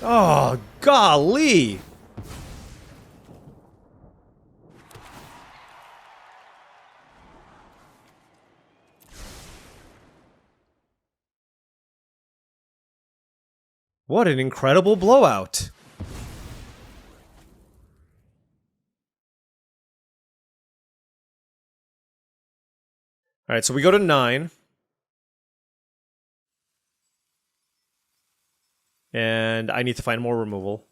Oh, golly. What an incredible blowout. All right, so we go to 9. And I need to find more removal.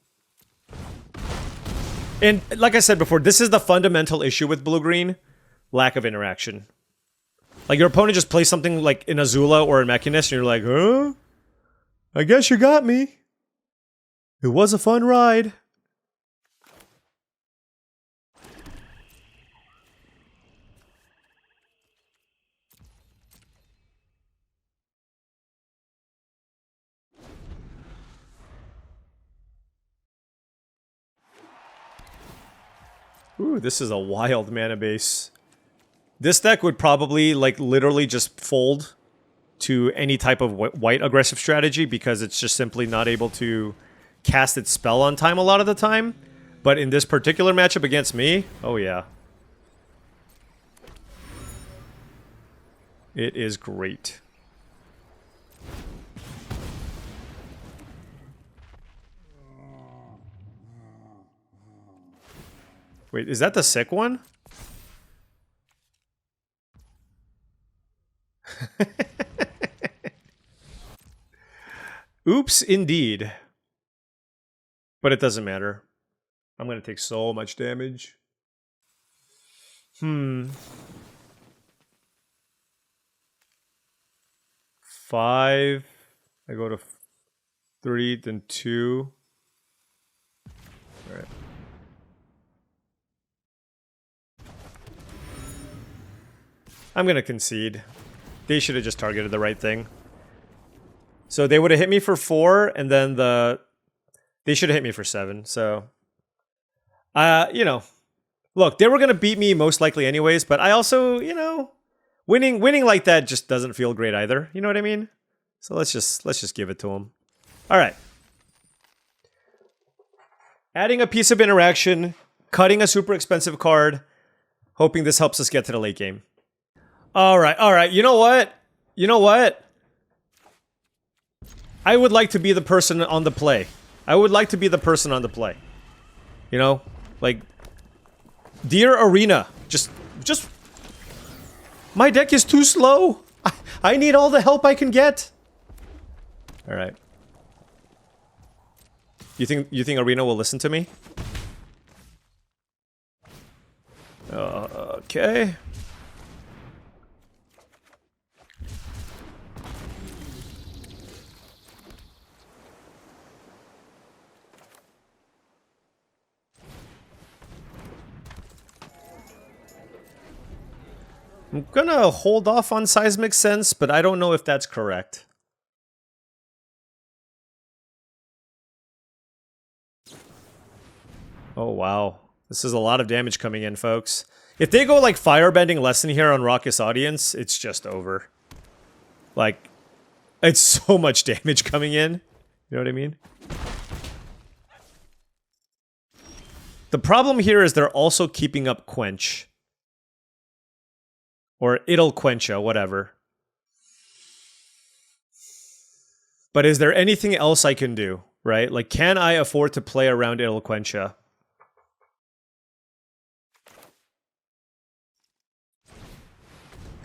And like I said before, this is the fundamental issue with blue-green. Lack of interaction. Like, your opponent just plays something like in Azula or in Mechanist, and you're like, huh? I guess you got me. It was a fun ride. Ooh, this is a wild mana base. This deck would probably, like, literally just fold to any type of white aggressive strategy because it's just simply not able to cast its spell on time a lot of the time. But in this particular matchup against me, oh yeah. It is great. Wait, is that the sick one? Oops, indeed. But it doesn't matter. I'm gonna take so much damage. 5. I go to 3, then 2. Alright. I'm gonna concede. They should have just targeted the right thing. So they would have hit me for 4, and then they should have hit me for 7, so... you know... Look, they were gonna beat me most likely anyways, but I also, you know... Winning like that just doesn't feel great either, you know what I mean? So let's just give it to them. Alright. Adding a piece of interaction, cutting a super expensive card, hoping this helps us get to the late game. Alright, you know what? You know what? I would like to be the person on the play. I would like to be the person on the play. You know? Like... Dear Arena, just... My deck is too slow! I need all the help I can get! Alright. You think Arena will listen to me? Okay. I'm gonna hold off on Seismic Sense, but I don't know if that's correct. Oh, wow. This is a lot of damage coming in, folks. If they go, like, Firebending Lesson here on Raucous Audience, it's just over. Like, it's so much damage coming in. You know what I mean? The problem here is they're also keeping up Quench. Or it'll quencha, whatever. But is there anything else I can do, right? Like, can I afford to play around it'll quencha?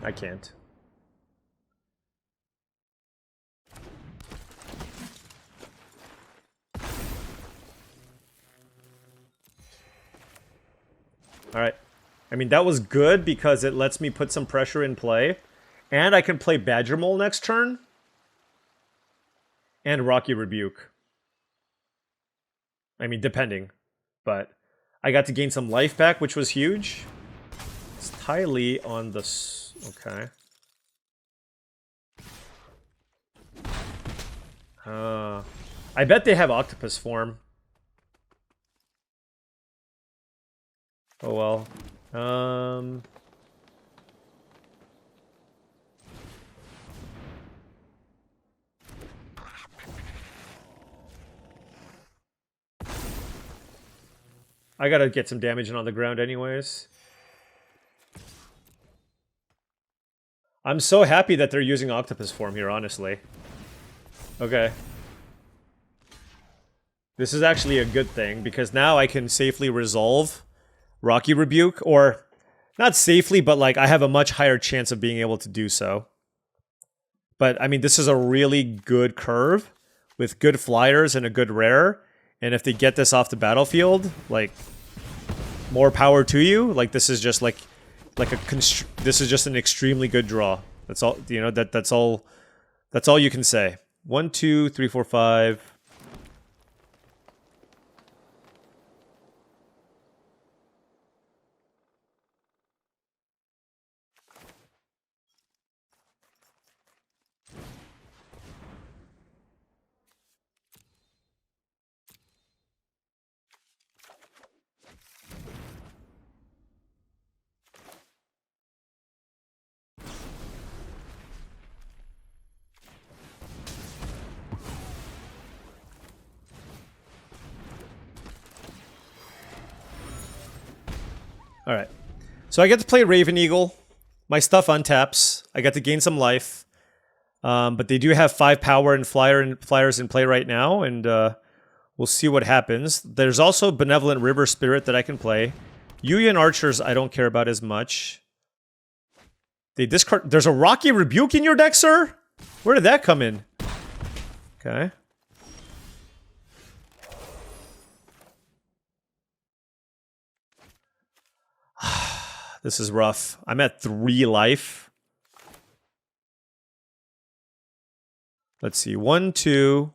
I can't. Alright. I mean, that was good because it lets me put some pressure in play. And I can play Badger Mole next turn. And Rocky Rebuke. I mean, depending. But I got to gain some life back, which was huge. It's Ty Lee on the... Okay. I bet they have Octopus form. Oh well. I gotta get some damage in on the ground anyways. I'm so happy that they're using Octopus form here, honestly. Okay. This is actually a good thing, because now I can safely resolve Rocky Rebuke, or... Not safely, but like I have a much higher chance of being able to do so. But, I mean, this is a really good curve, with good flyers and a good rare, and if they get this off the battlefield, like... More power to you. Like, this is just like this is just an extremely good draw. That's all, you know, that's all you can say. 1, 2, 3, 4, 5. Alright. So I get to play Raven Eagle. My stuff untaps. I get to gain some life. But they do have 5 power and flyers in play right now, and we'll see what happens. There's also Benevolent River Spirit that I can play. Yuyan Archers I don't care about as much. They discard... There's a Rocky Rebuke in your deck, sir? Where did that come in? Okay. This is rough. I'm at 3 life. Let's see. 1, 2.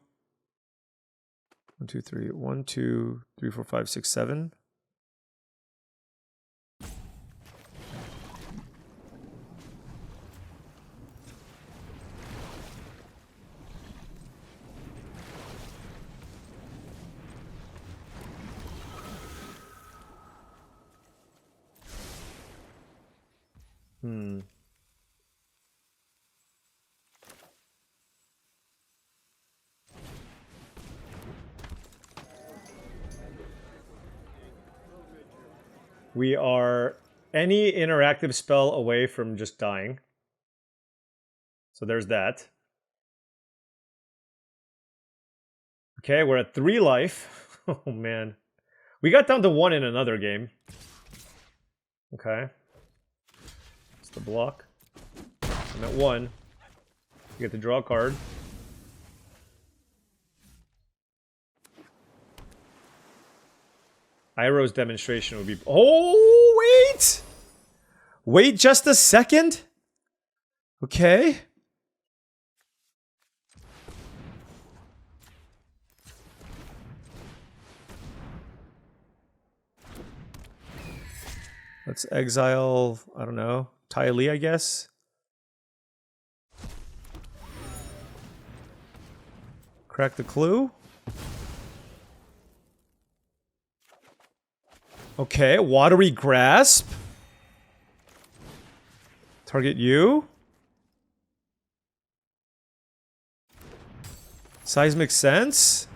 1, 2, 3. 1, 2, 3, 4, 5, 6, 7. We are any interactive spell away from just dying. So there's that. Okay, we're at 3 life. Oh man. We got down to 1 in another game. Okay. It's the block. I'm at 1. You get to draw a card. Iroh's demonstration would be... Oh, wait! Wait just a second? Okay. Let's exile, I don't know, Ty Lee, I guess. Crack the clue. Okay, Watery Grasp. Target you. Seismic Sense.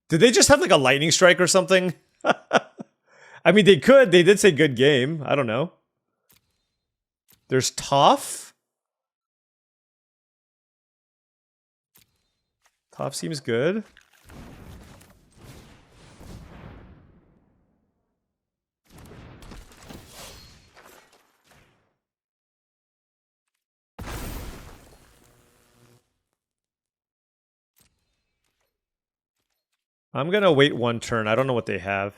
Did they just have like a lightning strike or something? I mean, they could. They did say good game. I don't know. There's Toph. Toph seems good. I'm gonna wait 1 turn. I don't know what they have.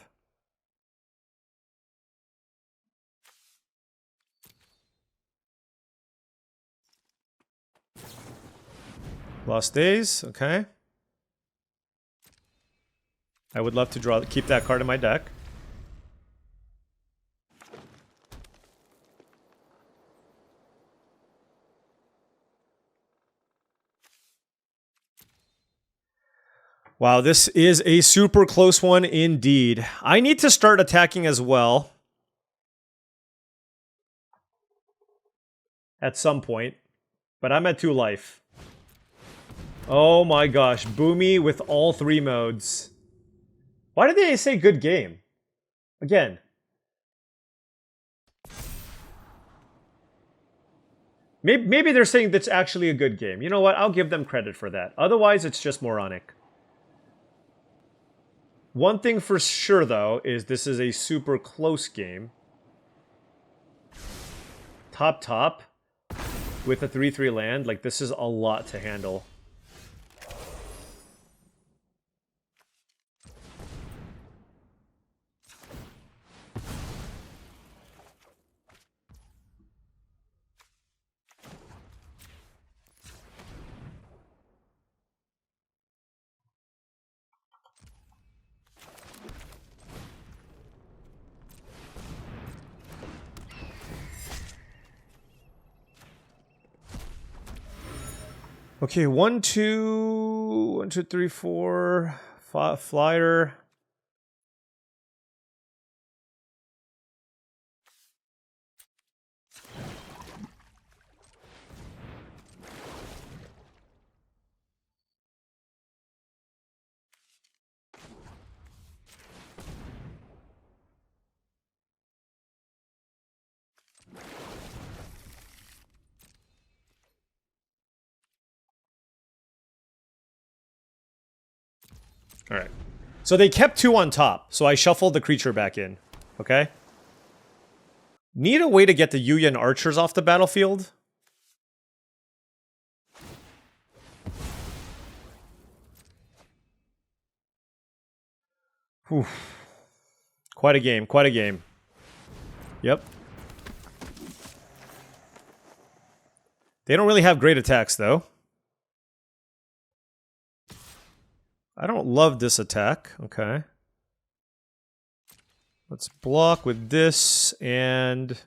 Lost Days, okay. I would love to keep that card in my deck. Wow, this is a super close one indeed. I need to start attacking as well. At some point. But I'm at 2 life. Oh my gosh, Boomy with all 3 modes. Why did they say good game? Again. Maybe they're saying that's actually a good game. You know what? I'll give them credit for that. Otherwise, it's just moronic. One thing for sure, though, is this is a super close game. Top. With a 3/3 land, like, this is a lot to handle. Okay, 1, 2, 3, 4, flyer. Alright. So they kept 2 on top, so I shuffled the creature back in. Okay? Need a way to get the Yuyan archers off the battlefield. Whew. Quite a game, quite a game. Yep. They don't really have great attacks, though. I don't love this attack. Okay. Let's block with this and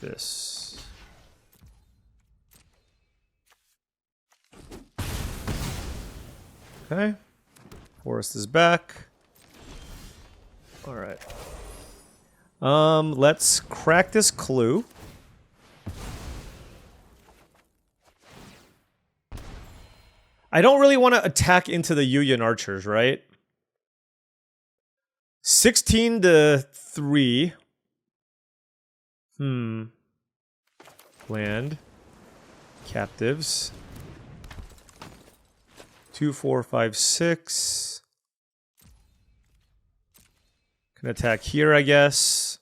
this. Okay. Forest is back. All right. Let's crack this clue. I don't really want to attack into the Yuyan archers, right? 16 to 3. Land. Captives. 2, 4, 5, 6. Can attack here, I guess.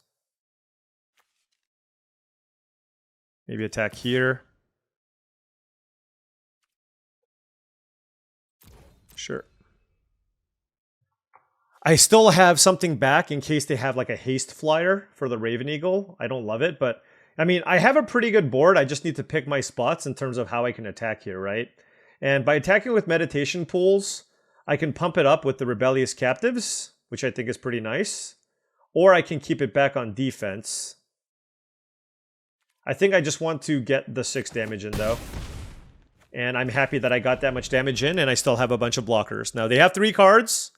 Maybe attack here. Sure. I still have something back in case they have like a haste flyer for the Raven Eagle. I don't love it, but I mean, I have a pretty good board. I just need to pick my spots in terms of how I can attack here, right? And by attacking with meditation pools, I can pump it up with the rebellious captives, which I think is pretty nice. Or I can keep it back on defense. I think I just want to get the 6 damage in though. And I'm happy that I got that much damage in, and I still have a bunch of blockers. Now, they have 3 cards.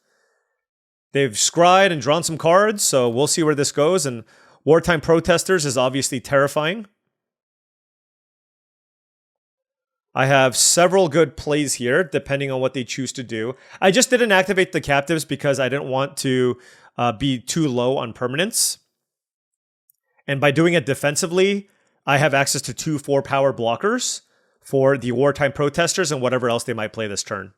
They've scryed and drawn some cards, so we'll see where this goes. And Wartime Protesters is obviously terrifying. I have several good plays here, depending on what they choose to do. I just didn't activate the captives because I didn't want to be too low on permanence. And by doing it defensively, I have access to 2 4-power blockers for the Wartime Protesters and whatever else they might play this turn.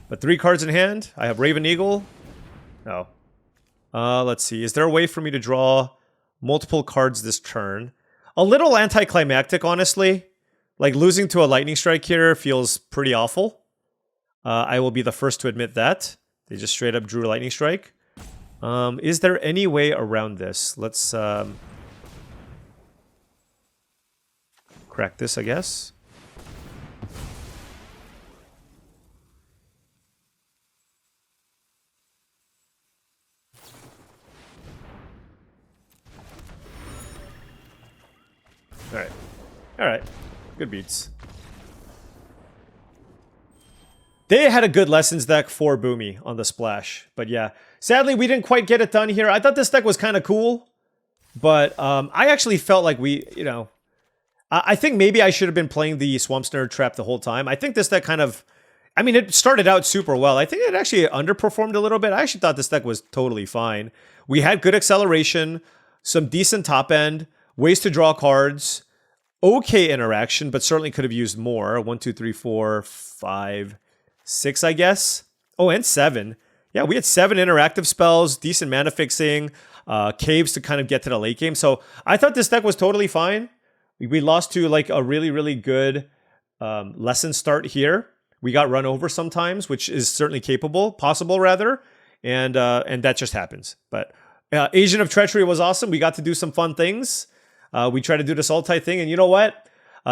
But 3 cards in hand. I have Raven Eagle. No. Let's see. Is there a way for me to draw multiple cards this turn? A little anticlimactic, honestly. Like, losing to a Lightning Strike here feels pretty awful. I will be the first to admit that. They just straight up drew a Lightning Strike. Is there any way around this? Let's crack this, I guess. Alright. Alright. Good beats. They had a good Lessons deck for Boomy on the Splash. But yeah, sadly, we didn't quite get it done here. I thought this deck was kind of cool. But I actually felt like we, you know... I think maybe I should have been playing the Swamp Snare Trap the whole time. I think this deck kind of... I mean, it started out super well. I think it actually underperformed a little bit. I actually thought this deck was totally fine. We had good acceleration, some decent top end, ways to draw cards, okay interaction, but certainly could have used more. 1, 2, 3, 4, 5, 6, I guess. Oh, and 7. Yeah, we had 7 interactive spells, decent mana fixing, caves to kind of get to the late game. So I thought this deck was totally fine. We lost to like a really, really good lesson start here. We got run over sometimes, which is certainly possible rather, and that just happens. But Agent of Treachery was awesome. We got to do some fun things. We tried to do the Sultai thing, and you know what?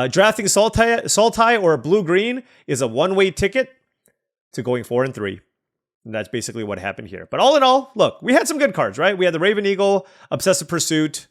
Drafting Sultai or a blue-green is a one-way ticket to going 4-3. And that's basically what happened here. But all in all, look, we had some good cards, right? We had the Raven Eagle, Obsessive Pursuit.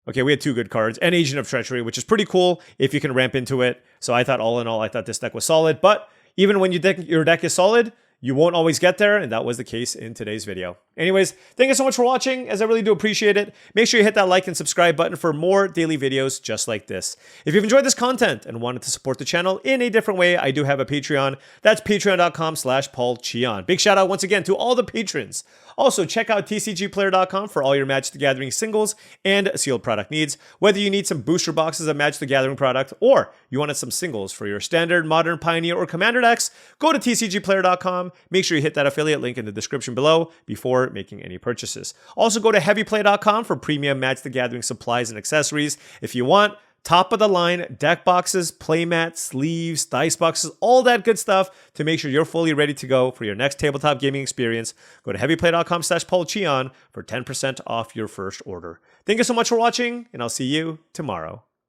Okay, we had 2 good cards, and Agent of Treachery, which is pretty cool if you can ramp into it. So I thought all in all, I thought this deck was solid. But even when your deck is solid, you won't always get there, and that was the case in today's video. Anyways, thank you so much for watching, as I really do appreciate it. Make sure you hit that like and subscribe button for more daily videos just like this. If you've enjoyed this content and wanted to support the channel in a different way, I do have a Patreon. That's patreon.com/paulcheon. Big shout out once again to all the patrons. Also, check out TCGplayer.com for all your Magic the Gathering singles and sealed product needs. Whether you need some booster boxes of Magic the Gathering product or you wanted some singles for your standard, modern, pioneer, or commander decks, go to TCGplayer.com. Make sure you hit that affiliate link in the description below before making any purchases. Also, go to heavyplay.com for premium Magic the Gathering supplies and accessories. If you want top of the line deck boxes, playmats, sleeves, dice boxes, all that good stuff to make sure you're fully ready to go for your next tabletop gaming experience. Go to heavyplay.com/paulcheon for 10% off your first order. Thank you so much for watching, and I'll see you tomorrow.